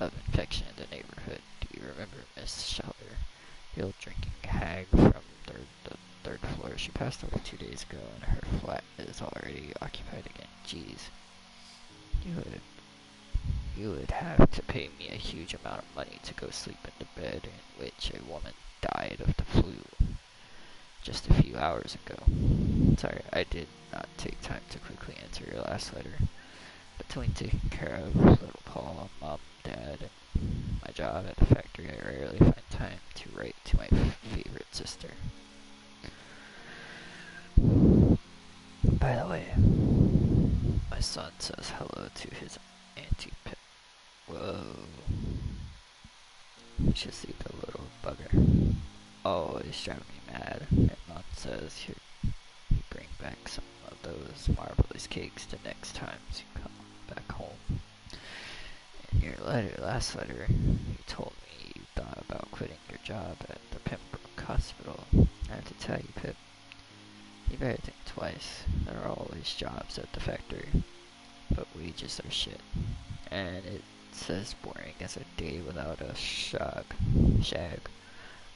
of infection in the neighborhood. Do you remember Miss Schouder, the old drinking hag from the third floor? She passed away 2 days ago, and her flat is already occupied again. Jeez. You would have to pay me a huge amount of money to go sleep in the bed in which a woman died of the flu just a few hours ago. Sorry, I did not take time to quickly answer your last letter. Between taking care of little Paul, Mom, Dad, and my job at the factory, I rarely find time to write to my favorite sister. By the way, my son says hello to his Auntie Pip. Whoa. You should see the little bugger. Always driving me mad. And Mom says he'd bring back some of those marvelous cakes the next time you come back home. In your last letter, you told me you thought about quitting your job at the Pembroke Hospital. I have to tell you, Pip, you better think twice. There are always jobs at the factory, but wages are shit. And it's as boring as a day without a shag.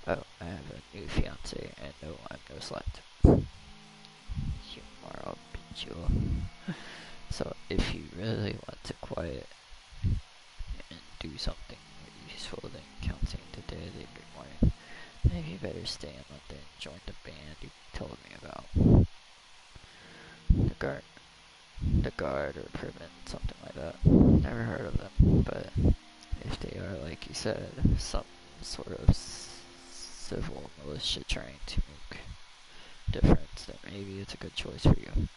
Oh, I have a new fiance, and no, I'm no slut. You moral bitch. So if you really want to quiet and do something useful than counting the dead every morning, maybe you better stay in London and join the band you told me about. The guard or prevent, something like that. Never heard of them, but if they are, like you said, some sort of civil militia trying to make a difference, then maybe it's a good choice for you.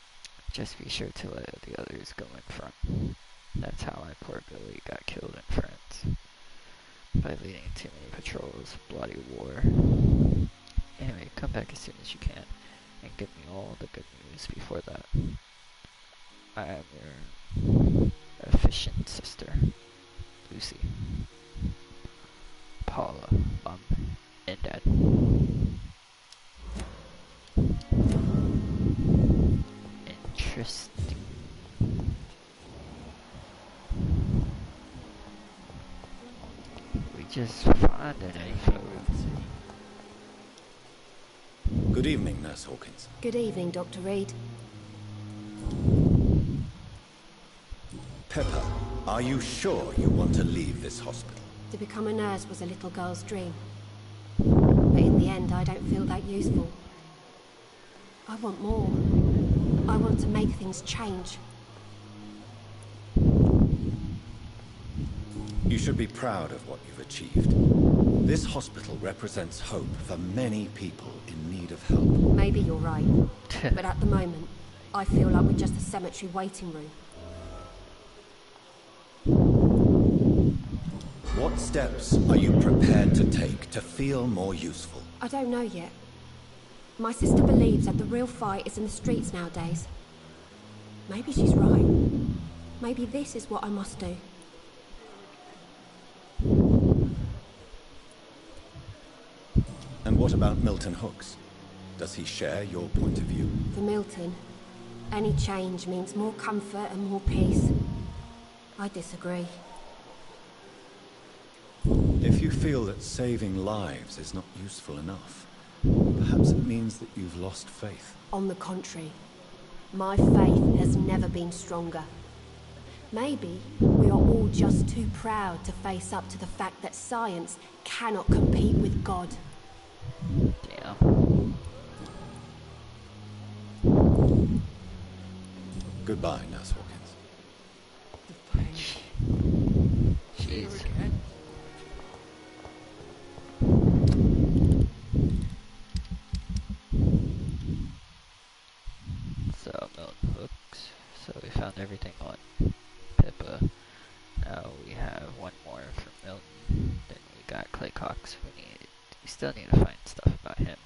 Just be sure to let the others go in front. That's how my poor Billy got killed in France. By leading too many patrols, bloody war. Anyway, come back as soon as you can, and give me all the good news before that. I am your efficient sister, Lucy. Paula, Mom, and Dad. Interesting. We just found an info. Good evening, Nurse Hawkins. Good evening, Dr. Reed. Pepper, are you sure you want to leave this hospital? To become a nurse was a little girl's dream. But in the end, I don't feel that useful. I want more. I want to make things change. You should be proud of what you've achieved. This hospital represents hope for many people in need of help. Maybe you're right. But at the moment, I feel like we're just a cemetery waiting room. What steps are you prepared to take to feel more useful? I don't know yet. My sister believes that the real fight is in the streets nowadays. Maybe she's right. Maybe this is what I must do. And what about Milton Hooks? Does he share your point of view? For Milton, any change means more comfort and more peace. I disagree. If you feel that saving lives is not useful enough, perhaps it means that you've lost faith. On the contrary, my faith has never been stronger. Maybe we are all just too proud to face up to the fact that science cannot compete with God. Damn. Goodbye, Nurse Hawkins. Jeez. So, Milton Hooks. So we found everything on Pippa. Now we have one more for Milton. Then we got Clay Cox. We still need to find stuff about him.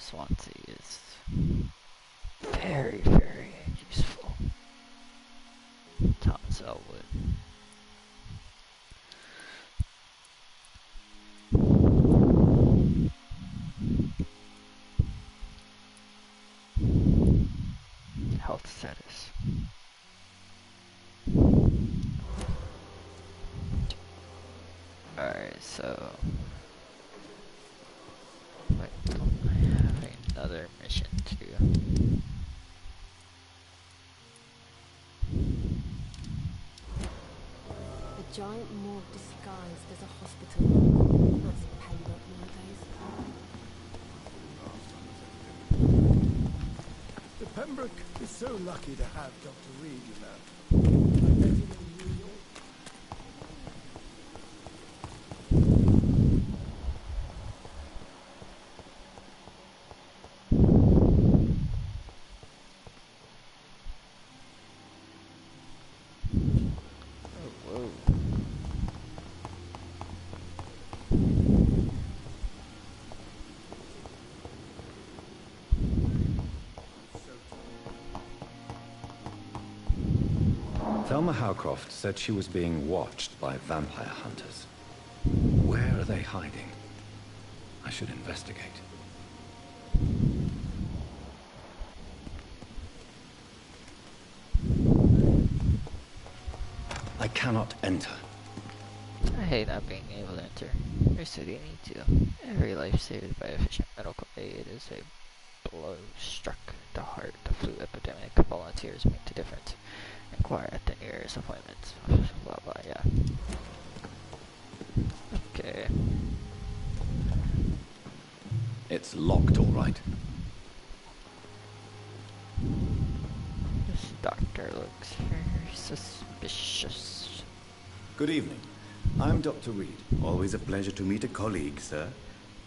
Swansea is very, very useful. Thomas Elwood. Health status. Alright, so wait, I have another mission to do. A giant morgue disguised as a hospital. That's Pembroke nowadays. The Pembroke is so lucky to have Dr. Reed, you know. I met him in New York. Thelma Howcroft said she was being watched by vampire hunters. Where are they hiding? I should investigate. I cannot enter. I hate not being able to enter. Here's what you need to. Every life saved by efficient medical aid is a blow struck the heart of flu epidemic. Volunteers make a difference. Inquire at the nearest appointments. Blah blah, yeah. Okay. It's locked, all right. This doctor looks very suspicious. Good evening. I'm Dr. Reed. Always a pleasure to meet a colleague, sir.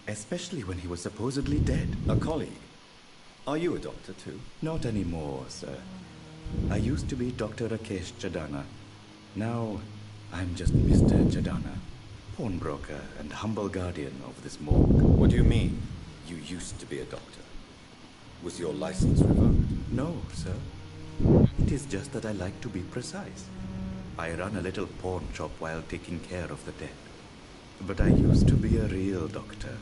Especially when he was supposedly dead. A colleague? Are you a doctor too? Not anymore, sir. I used to be Dr. Rakesh Chadana. Now, I'm just Mr. Chadana, pawnbroker and humble guardian of this morgue. What do you mean, you used to be a doctor? Was your license revoked? No, sir. It is just that I like to be precise. I run a little pawn shop while taking care of the dead. But I used to be a real doctor.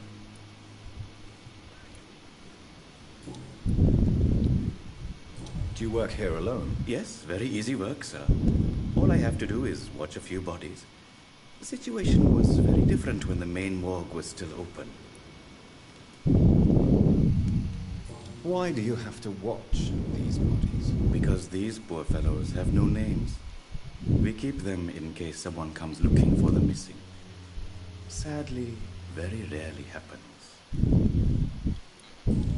Do you work here alone? Yes, very easy work, sir. All I have to do is watch a few bodies. The situation was very different when the main morgue was still open. Why do you have to watch these bodies? Because these poor fellows have no names. We keep them in case someone comes looking for the missing. Sadly, very rarely happens.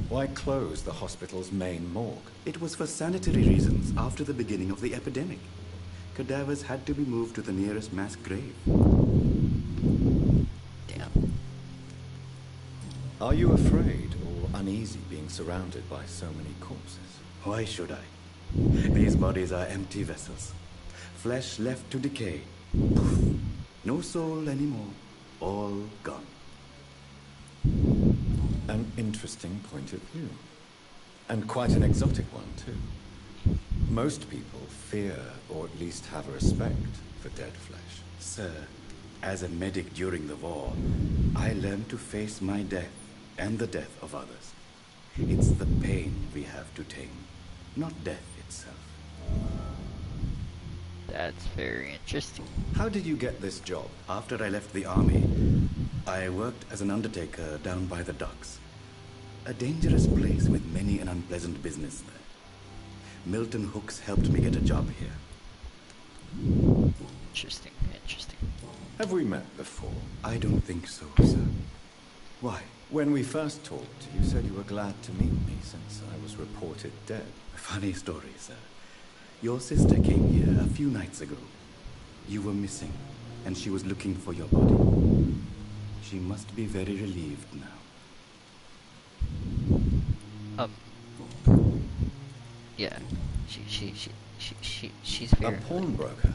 Why close the hospital's main morgue? It was for sanitary reasons after the beginning of the epidemic. Cadavers had to be moved to the nearest mass grave. Damn. Are you afraid or uneasy being surrounded by so many corpses? Why should I? These bodies are empty vessels. Flesh left to decay. Poof. No soul anymore. All gone. An interesting point of view. And quite an exotic one, too. Most people fear, or at least have a respect, for dead flesh. Sir, as a medic during the war, I learned to face my death and the death of others. It's the pain we have to tame, not death itself. That's very interesting. How did you get this job? After I left the army, I worked as an undertaker down by the docks. A dangerous place with many an unpleasant business there. Milton Hooks helped me get a job here. Interesting, interesting. Have we met before? I don't think so, sir. Why? When we first talked, you said you were glad to meet me since I was reported dead. Funny story, sir. Your sister came here a few nights ago. You were missing, and she was looking for your body. She must be very relieved now. Yeah. She's very... A pawnbroker?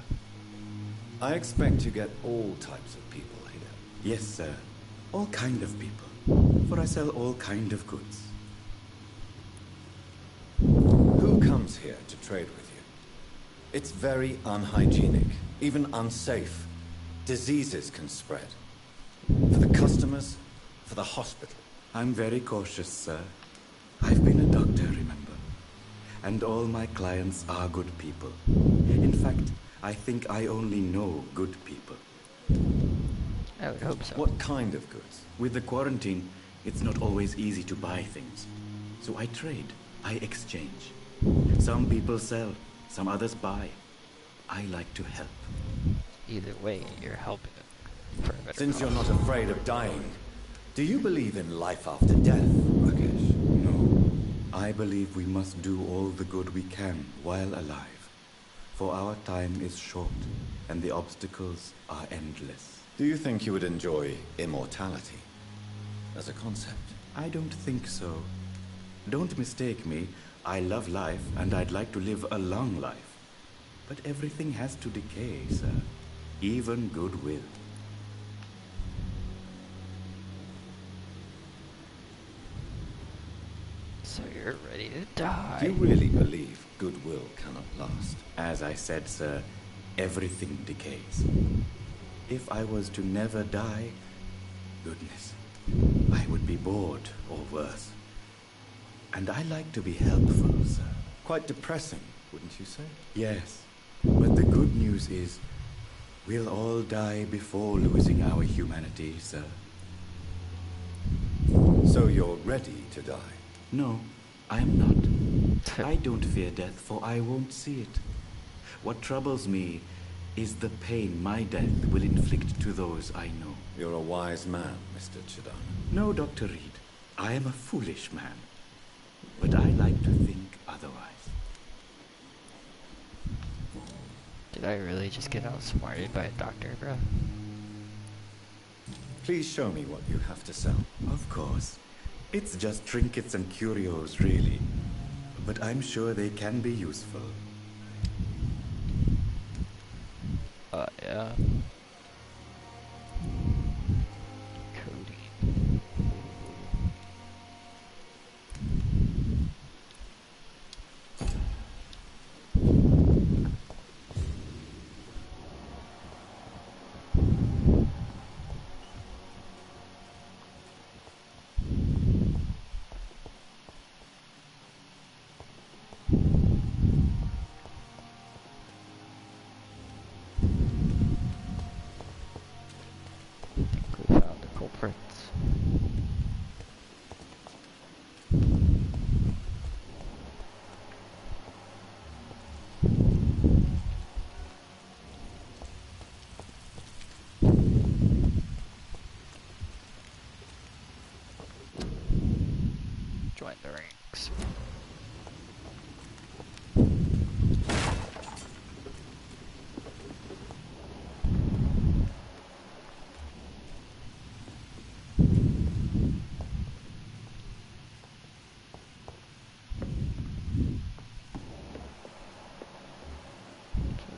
I expect you get all types of people here. Yes, sir. All kind of people. For I sell all kind of goods. Who comes here to trade with you? It's very unhygienic, even unsafe. Diseases can spread. For the customers, for the hospital. I'm very cautious, sir. I've been a doctor, remember? And all my clients are good people. In fact, I think I only know good people. I would hope so. What kind of goods? With the quarantine, it's not always easy to buy things. So I trade. I exchange. Some people sell, some others buy. I like to help. Either way, you're helping it. Since you're not afraid of dying, do you believe in life after death, Rakesh? No. I believe we must do all the good we can while alive. For our time is short, and the obstacles are endless. Do you think you would enjoy immortality as a concept? I don't think so. Don't mistake me. I love life, and I'd like to live a long life. But everything has to decay, sir. Even goodwill. So you're ready to die. Do you really believe goodwill cannot last? As I said, sir, everything decays. If I was to never die, goodness, I would be bored or worse. And I like to be helpful, sir. Quite depressing, wouldn't you say? Yes, but the good news is we'll all die before losing our humanity, sir. So you're ready to die? No, I am not. I don't fear death, for I won't see it. What troubles me is the pain my death will inflict to those I know. You're a wise man, Mr. Chidana. No, Dr. Reed. I am a foolish man. But I like to think otherwise. Did I really just get outsmarted by a doctor, bro? Please show me what you have to sell. Of course. It's just trinkets and curios, really. But I'm sure they can be useful. Yeah. Join the ranks.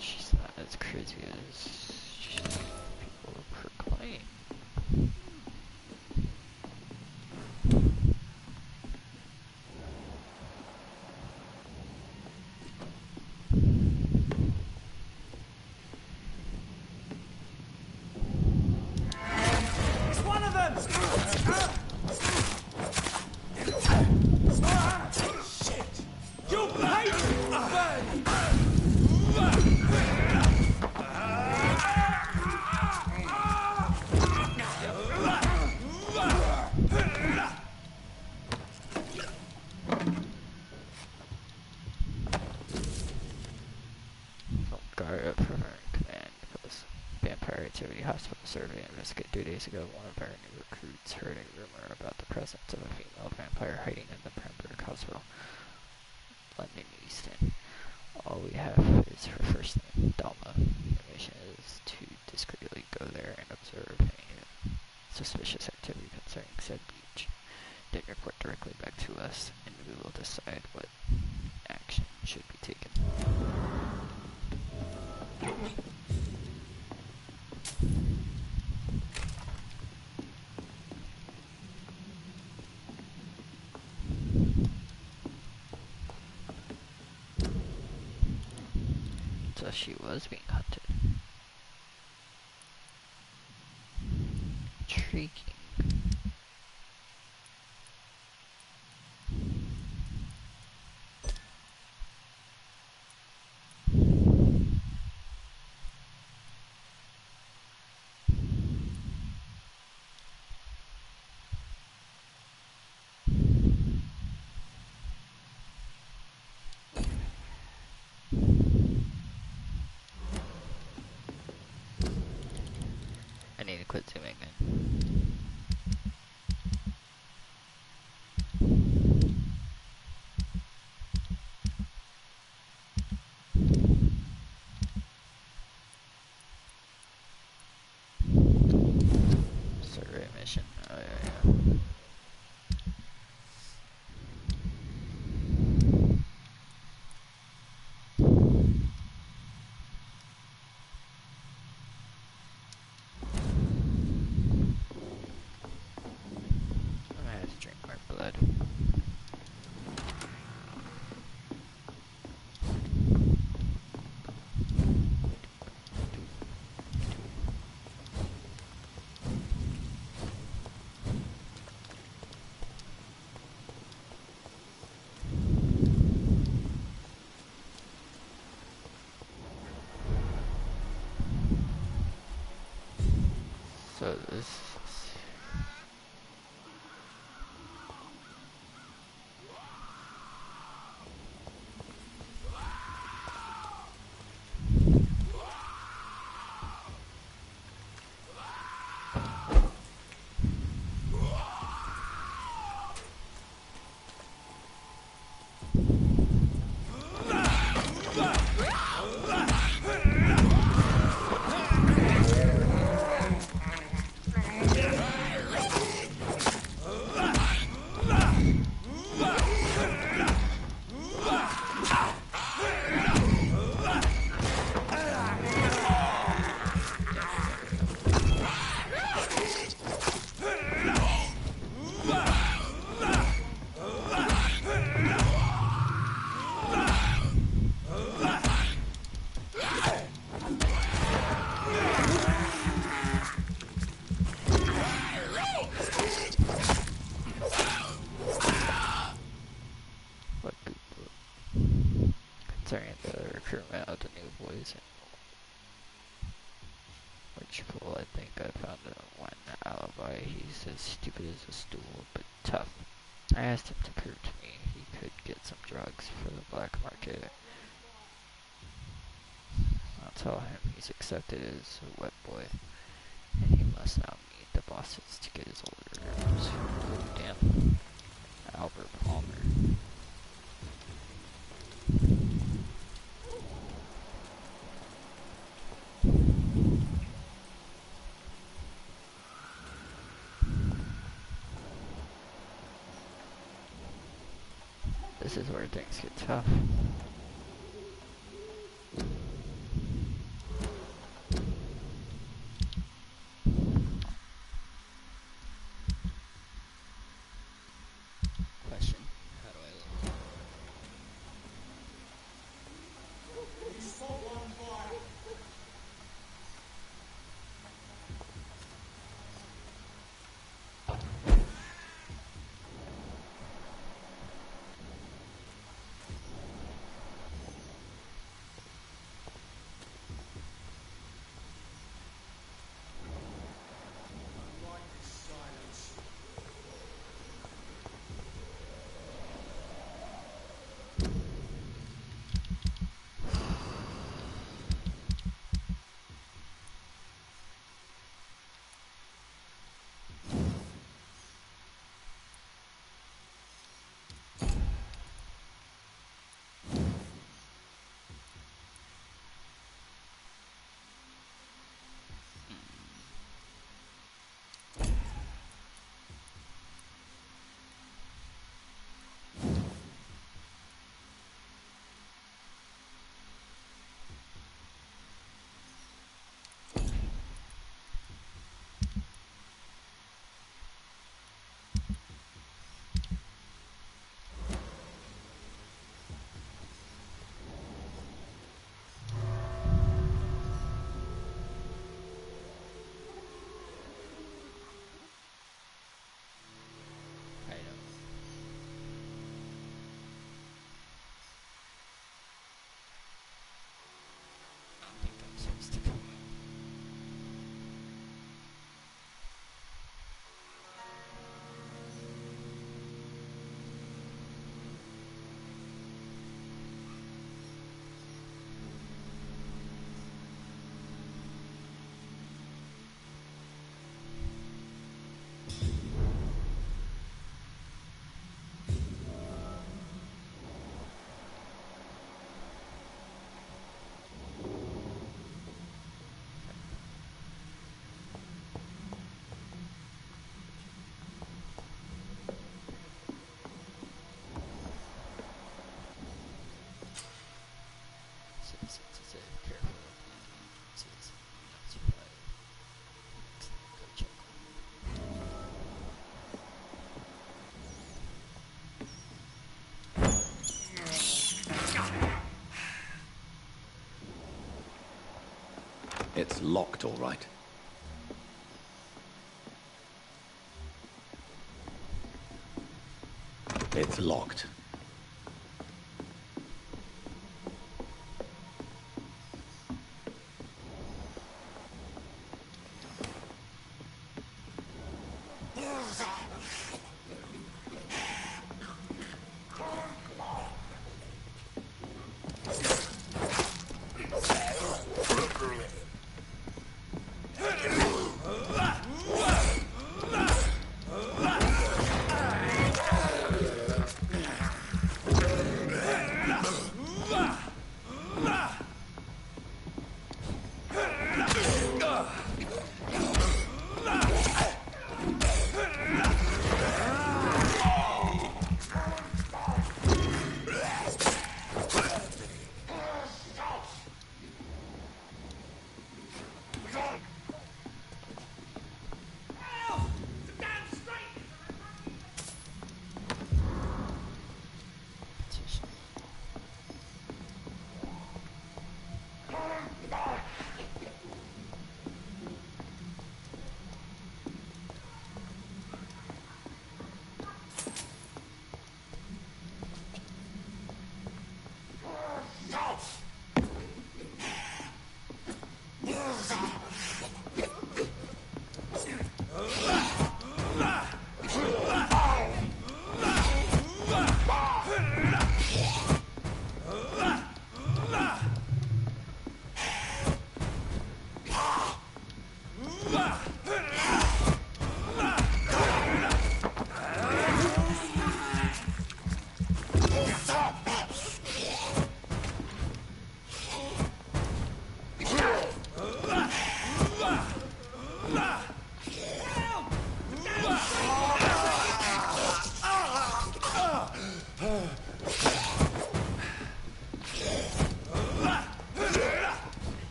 She's not as crazy as people proclaim. Hospital survey investigate 2 days ago, one of our new recruits heard a rumor about the presence of a female vampire hiding in the Pembroke Hospital, London Euston. All we have is her first name, Dalma. The mission is to discreetly go there and observe any suspicious activity concerning said beach. Then report directly back to us, and we will decide what action should be taken. So she was being hunted. Intriguing. I need to quit zooming in. Survey mission. Oh yeah. I have to drink more blood. So this is... looks as stupid as a stool, but tough. I asked him to prove to me he could get some drugs for the black market. I'll tell him he's accepted as a wet boy, and he must now meet the bosses to get his orders. Oh, damn. Albert Palmer. This is where things get tough. Question. How do I look? It's locked, all right. It's locked.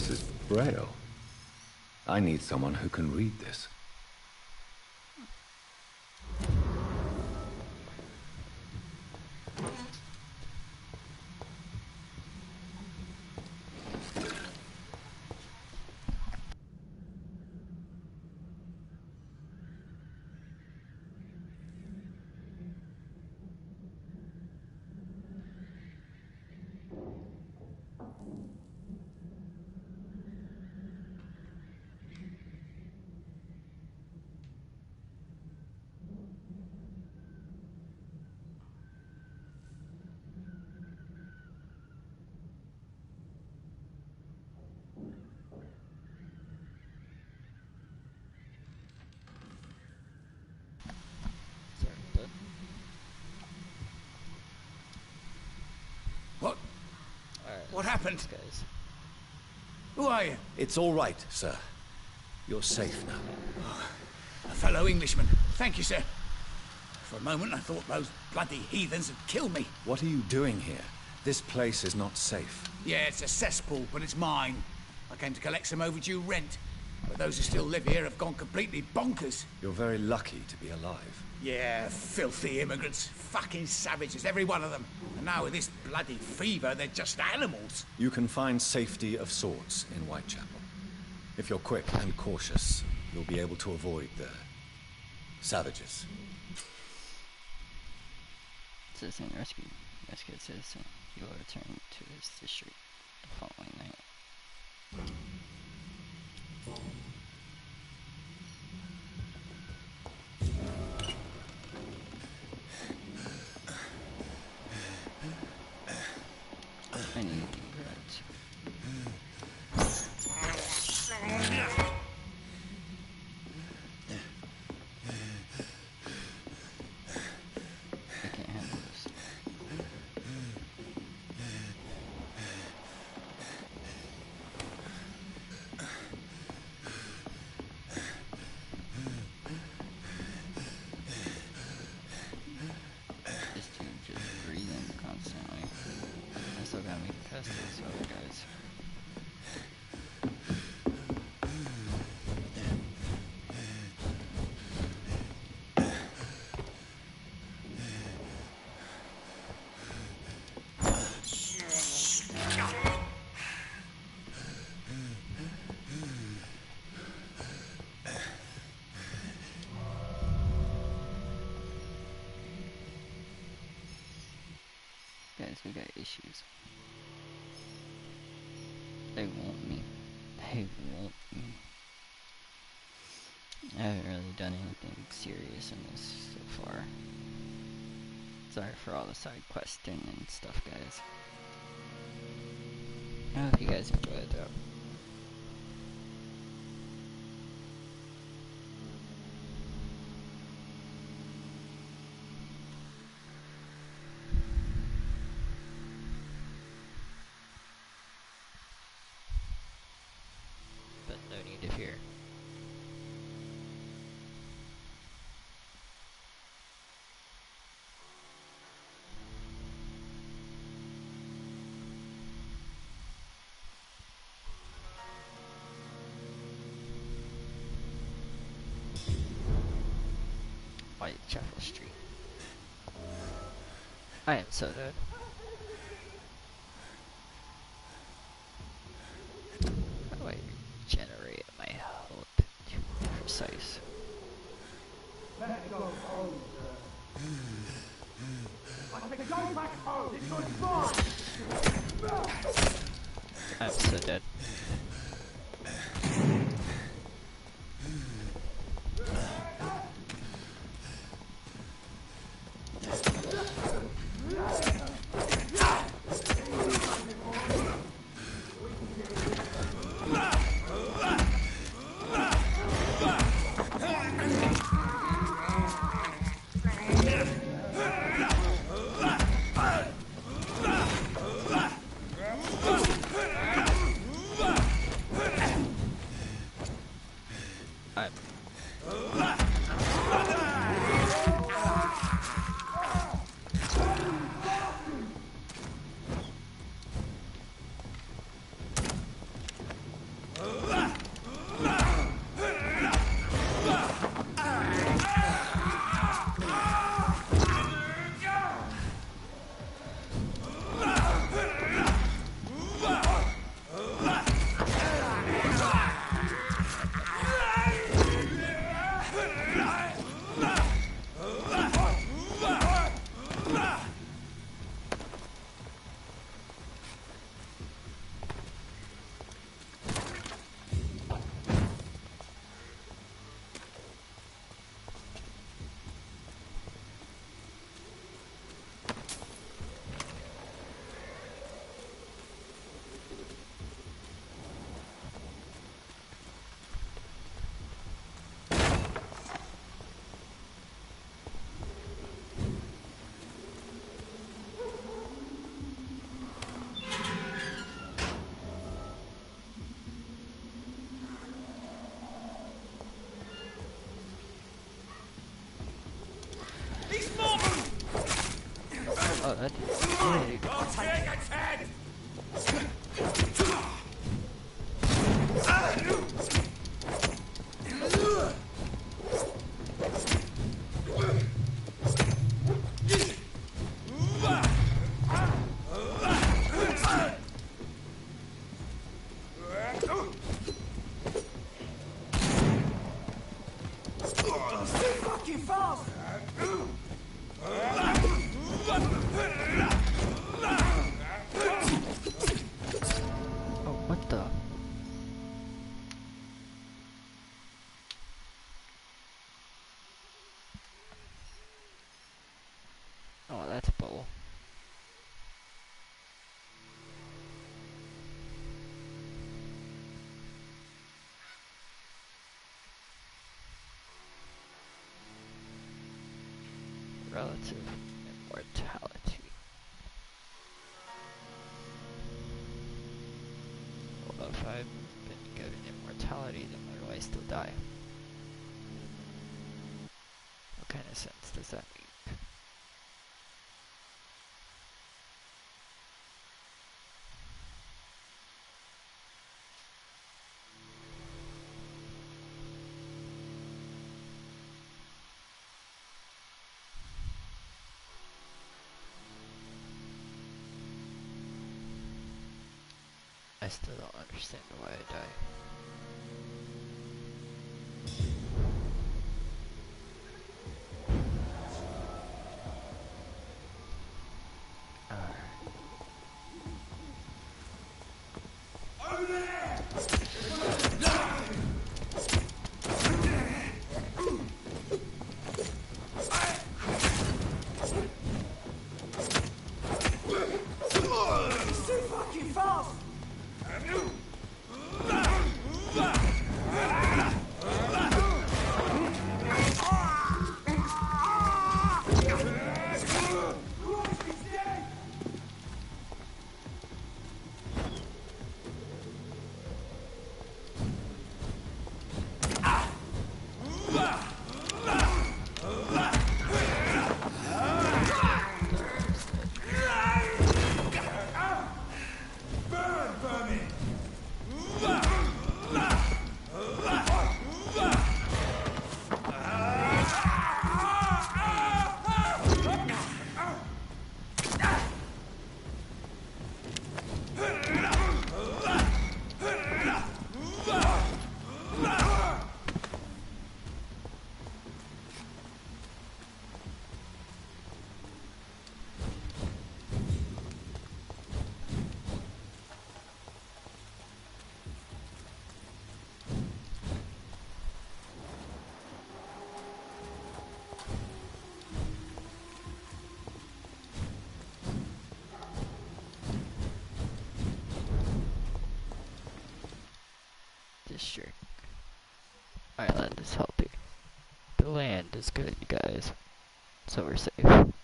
This is Braille. I need someone who can read this. What happened? Guys. Who are you? It's all right, sir. You're safe now. Oh, a fellow Englishman. Thank you, sir. For a moment, I thought those bloody heathens had killed me. What are you doing here? This place is not safe. Yeah, it's a cesspool, but it's mine. I came to collect some overdue rent. But those who still live here have gone completely bonkers. You're very lucky to be alive. Yeah, filthy immigrants. Fucking savages, every one of them. And now with this bloody fever, they're just animals. You can find safety of sorts in Whitechapel. If you're quick and cautious, you'll be able to avoid the savages. Citizen rescued citizen. He will return to his district the following night. I need that. I can't handle this. This dude just breathing constantly. I still gotta make a test of this other guys. Guys, we got issues. They want me. They want me. I haven't really done anything serious in this so far. Sorry for all the side questing and stuff, guys. I hope you guys enjoy it though. But no need to fear. Whitechapel Street. I am so dead. How do I regenerate my health to be precise? Let's go home, sir. I said go back home. It's your spot. I'm so dead. What? I'll take its head! Fucking fast! Oh, what the? Oh, that's bull. Relative immortality. Well, if I've been given immortality, then why do I still die? What kind of sense does that make? I still don't understand why I die. Over there! It's too fucking fast! District. Island is healthy. The land is good, you guys. So we're safe. Yep.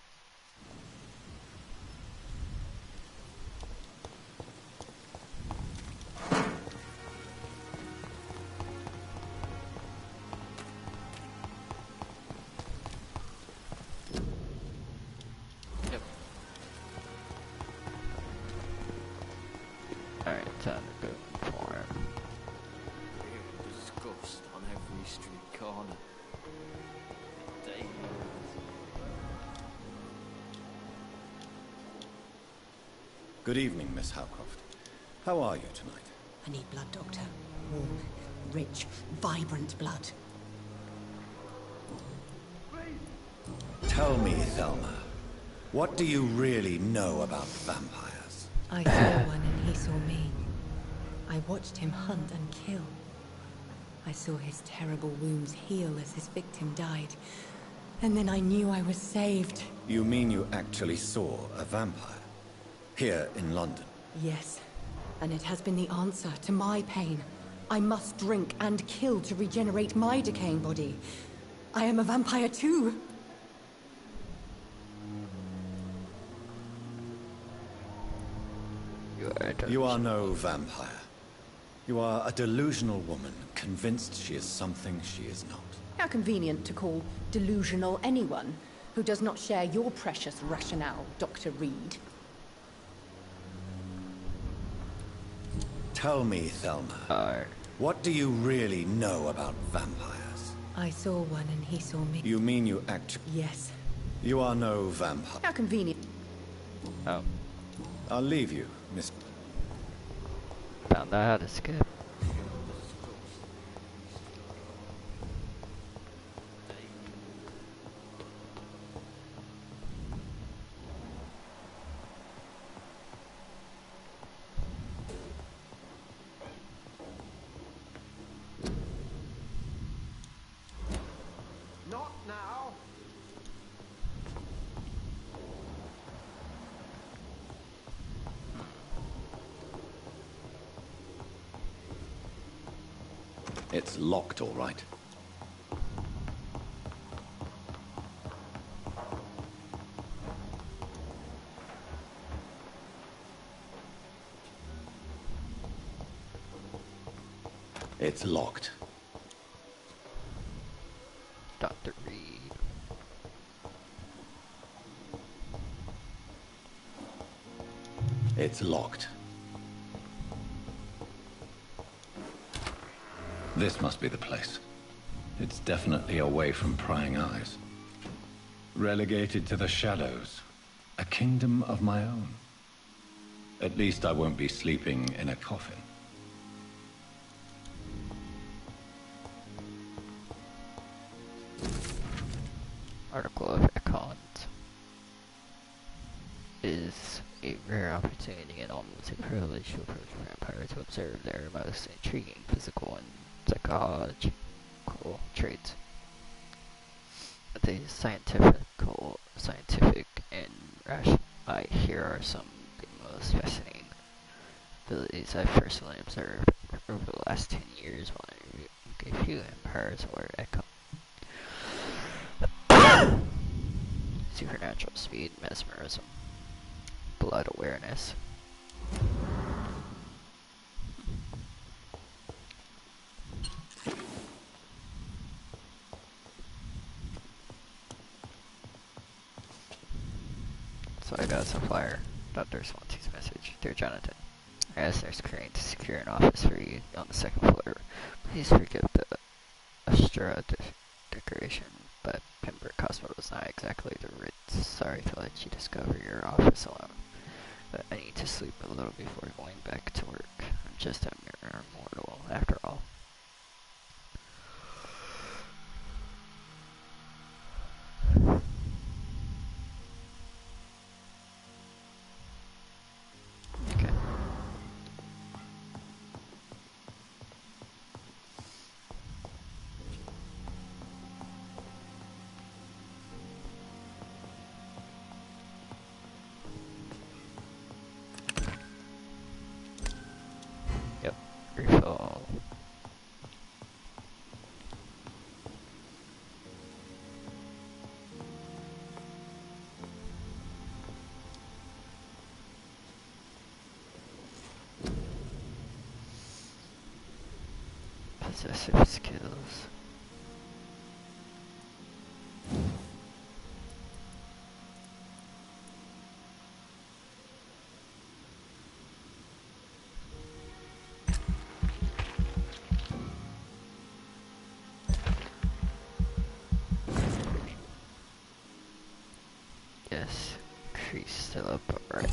Alright, time to go farm. Disgust on every street corner. Good evening, Miss Howcroft. How are you tonight? I need blood, Doctor. Warm, rich, vibrant blood. Tell me, Thelma, what do you really know about vampires? I saw one and he saw me. I watched him hunt and kill. I saw his terrible wounds heal as his victim died. And then I knew I was saved. You mean you actually saw a vampire? Here in London? Yes. And it has been the answer to my pain. I must drink and kill to regenerate my decaying body. I am a vampire too. You are no vampire. You are a delusional woman, convinced she is something she is not. How convenient to call delusional anyone who does not share your precious rationale, Dr. Reed. Tell me, Thelma, what do you really know about vampires? I saw one and he saw me. You mean you actually... Yes. You are no vampire. How convenient. Oh. I'll leave you, Miss... Found out how to skip. Not now. It's locked, all right. It's locked. Dr. Reed. It's locked. This must be the place. It's definitely away from prying eyes. Relegated to the shadows. A kingdom of my own. At least I won't be sleeping in a coffin. Article of Econs is a rare opportunity and almost a privilege to approach vampires to observe their most intriguing physical and psychological traits. The scientific and rational here are some of the most fascinating abilities I've personally observed over the last 10 years while I a few vampires or Econ. Supernatural speed, mesmerism, blood awareness. So I got some flyer. Dr. Swansea's message. Dear Jonathan, I asked Nurse Crane to secure an office for you on the second floor. Please forgive the Astra decoration, but Pembroke Hospital is not exactly the Ritz. Sorry to let you discover your office alone, but I need to sleep a little before going back to work. I'm just a mere mortal, after all. Okay. Yep, refill. Possessive skills. Yes, increase the upper right.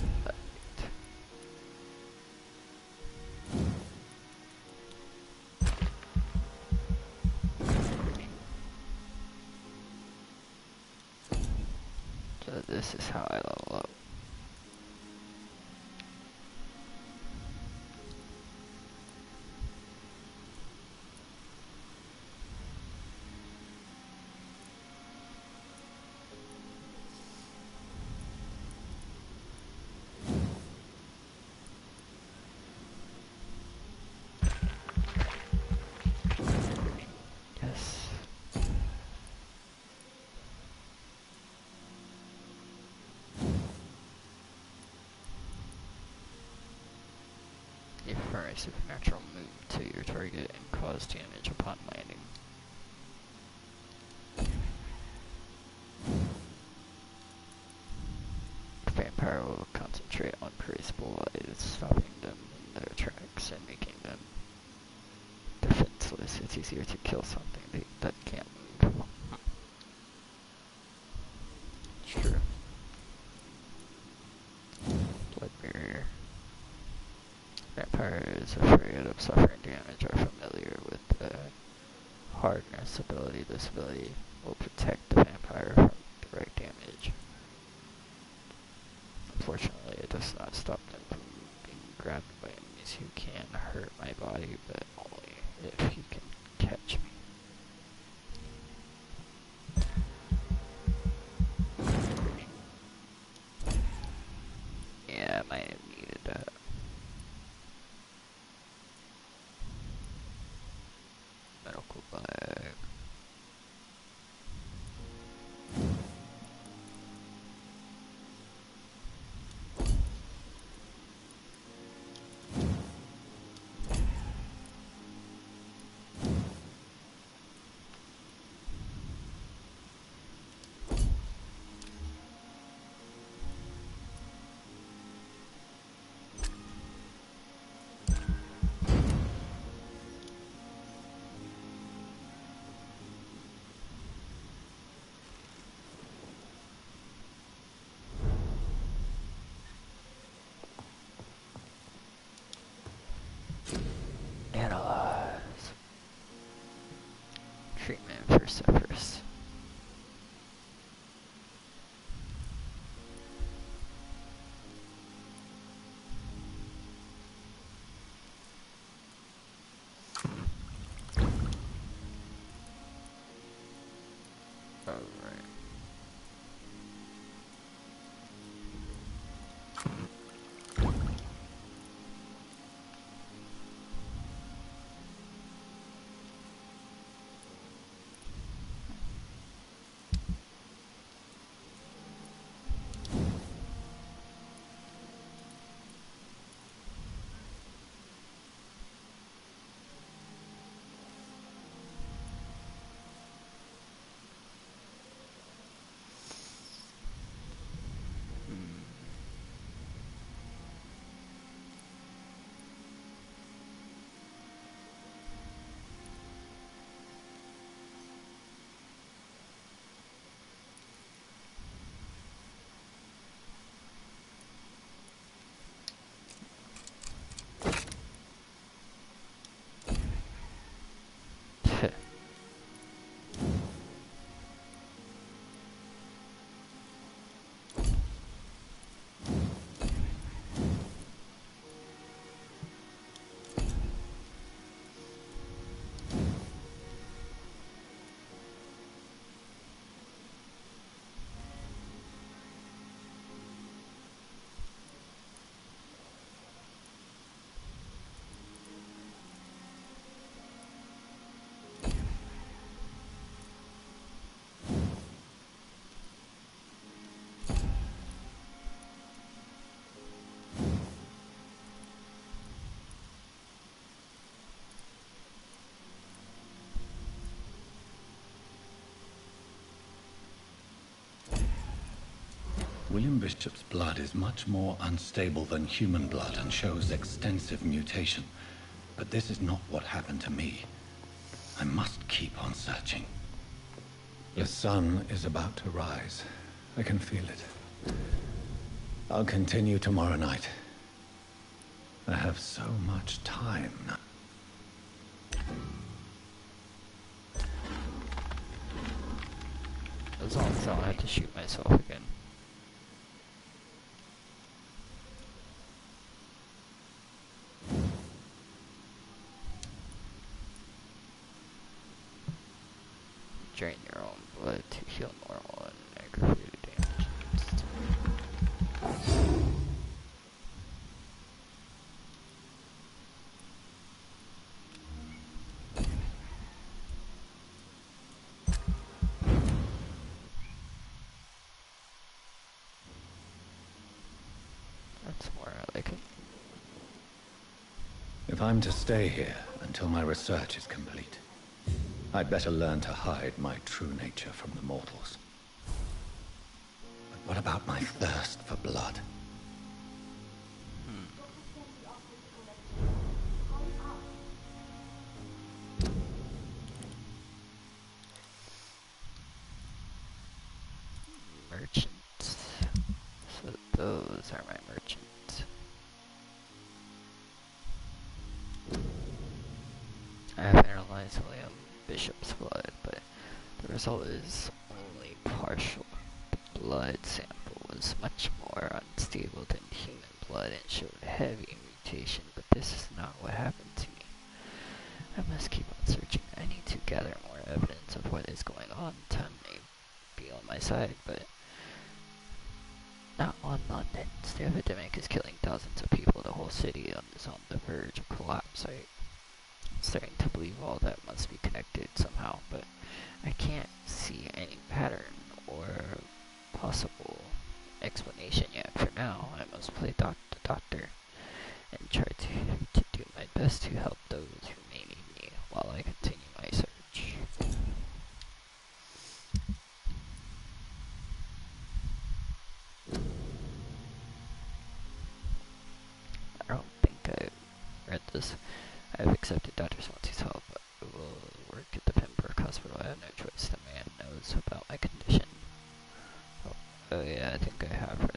So this is how I level up. Yes. You perform a supernatural move to your target and cause damage upon landing. concentrate on prey's blood, stopping them in their tracks and making them defenseless. It's easier to kill something that can't move. It's true. Blood barrier. Vampires afraid of suffering damage are familiar with the hardness ability. This ability will protect the vampire from direct damage. Unfortunately, it does not stop them from being grabbed by enemies who can hurt my body, but only if you can catch me. Yeah, I might have needed that. Medical bag. Analyze. Treatment for Severus. Alright. William Bishop's blood is much more unstable than human blood and shows extensive mutation. But this is not what happened to me. I must keep on searching. The sun is about to rise. I can feel it. I'll continue tomorrow night. I have so much time now. As long as I don't have to shoot myself again. Drain your own blood to heal normal and aggravated damage. That's more like it. If I'm to stay here until my research is complete, I'd better learn to hide my true nature from the mortals. But what about my thirst for blood? are my merchants. I have analyzed William Bishop's blood, but the result is only partial. The blood sample was much more unstable than human blood and showed heavy mutation, but this is not what happened to me. I must keep on searching. I need to gather more evidence of what is going on. Time may be on my side, but not on London's. The epidemic is killing thousands of people. The whole city is on the verge of collapse. I'm starting to believe all that must be connected somehow, but I can't see any pattern or possible explanation yet. For now, I must play the doctor and try to do my best to help those who may need me while I continue my search. I don't think I read this. I have accepted Dr. Swansea's help. I will work at the Pembroke Hospital. I have no choice. The man knows about my condition. Oh yeah, I think I have read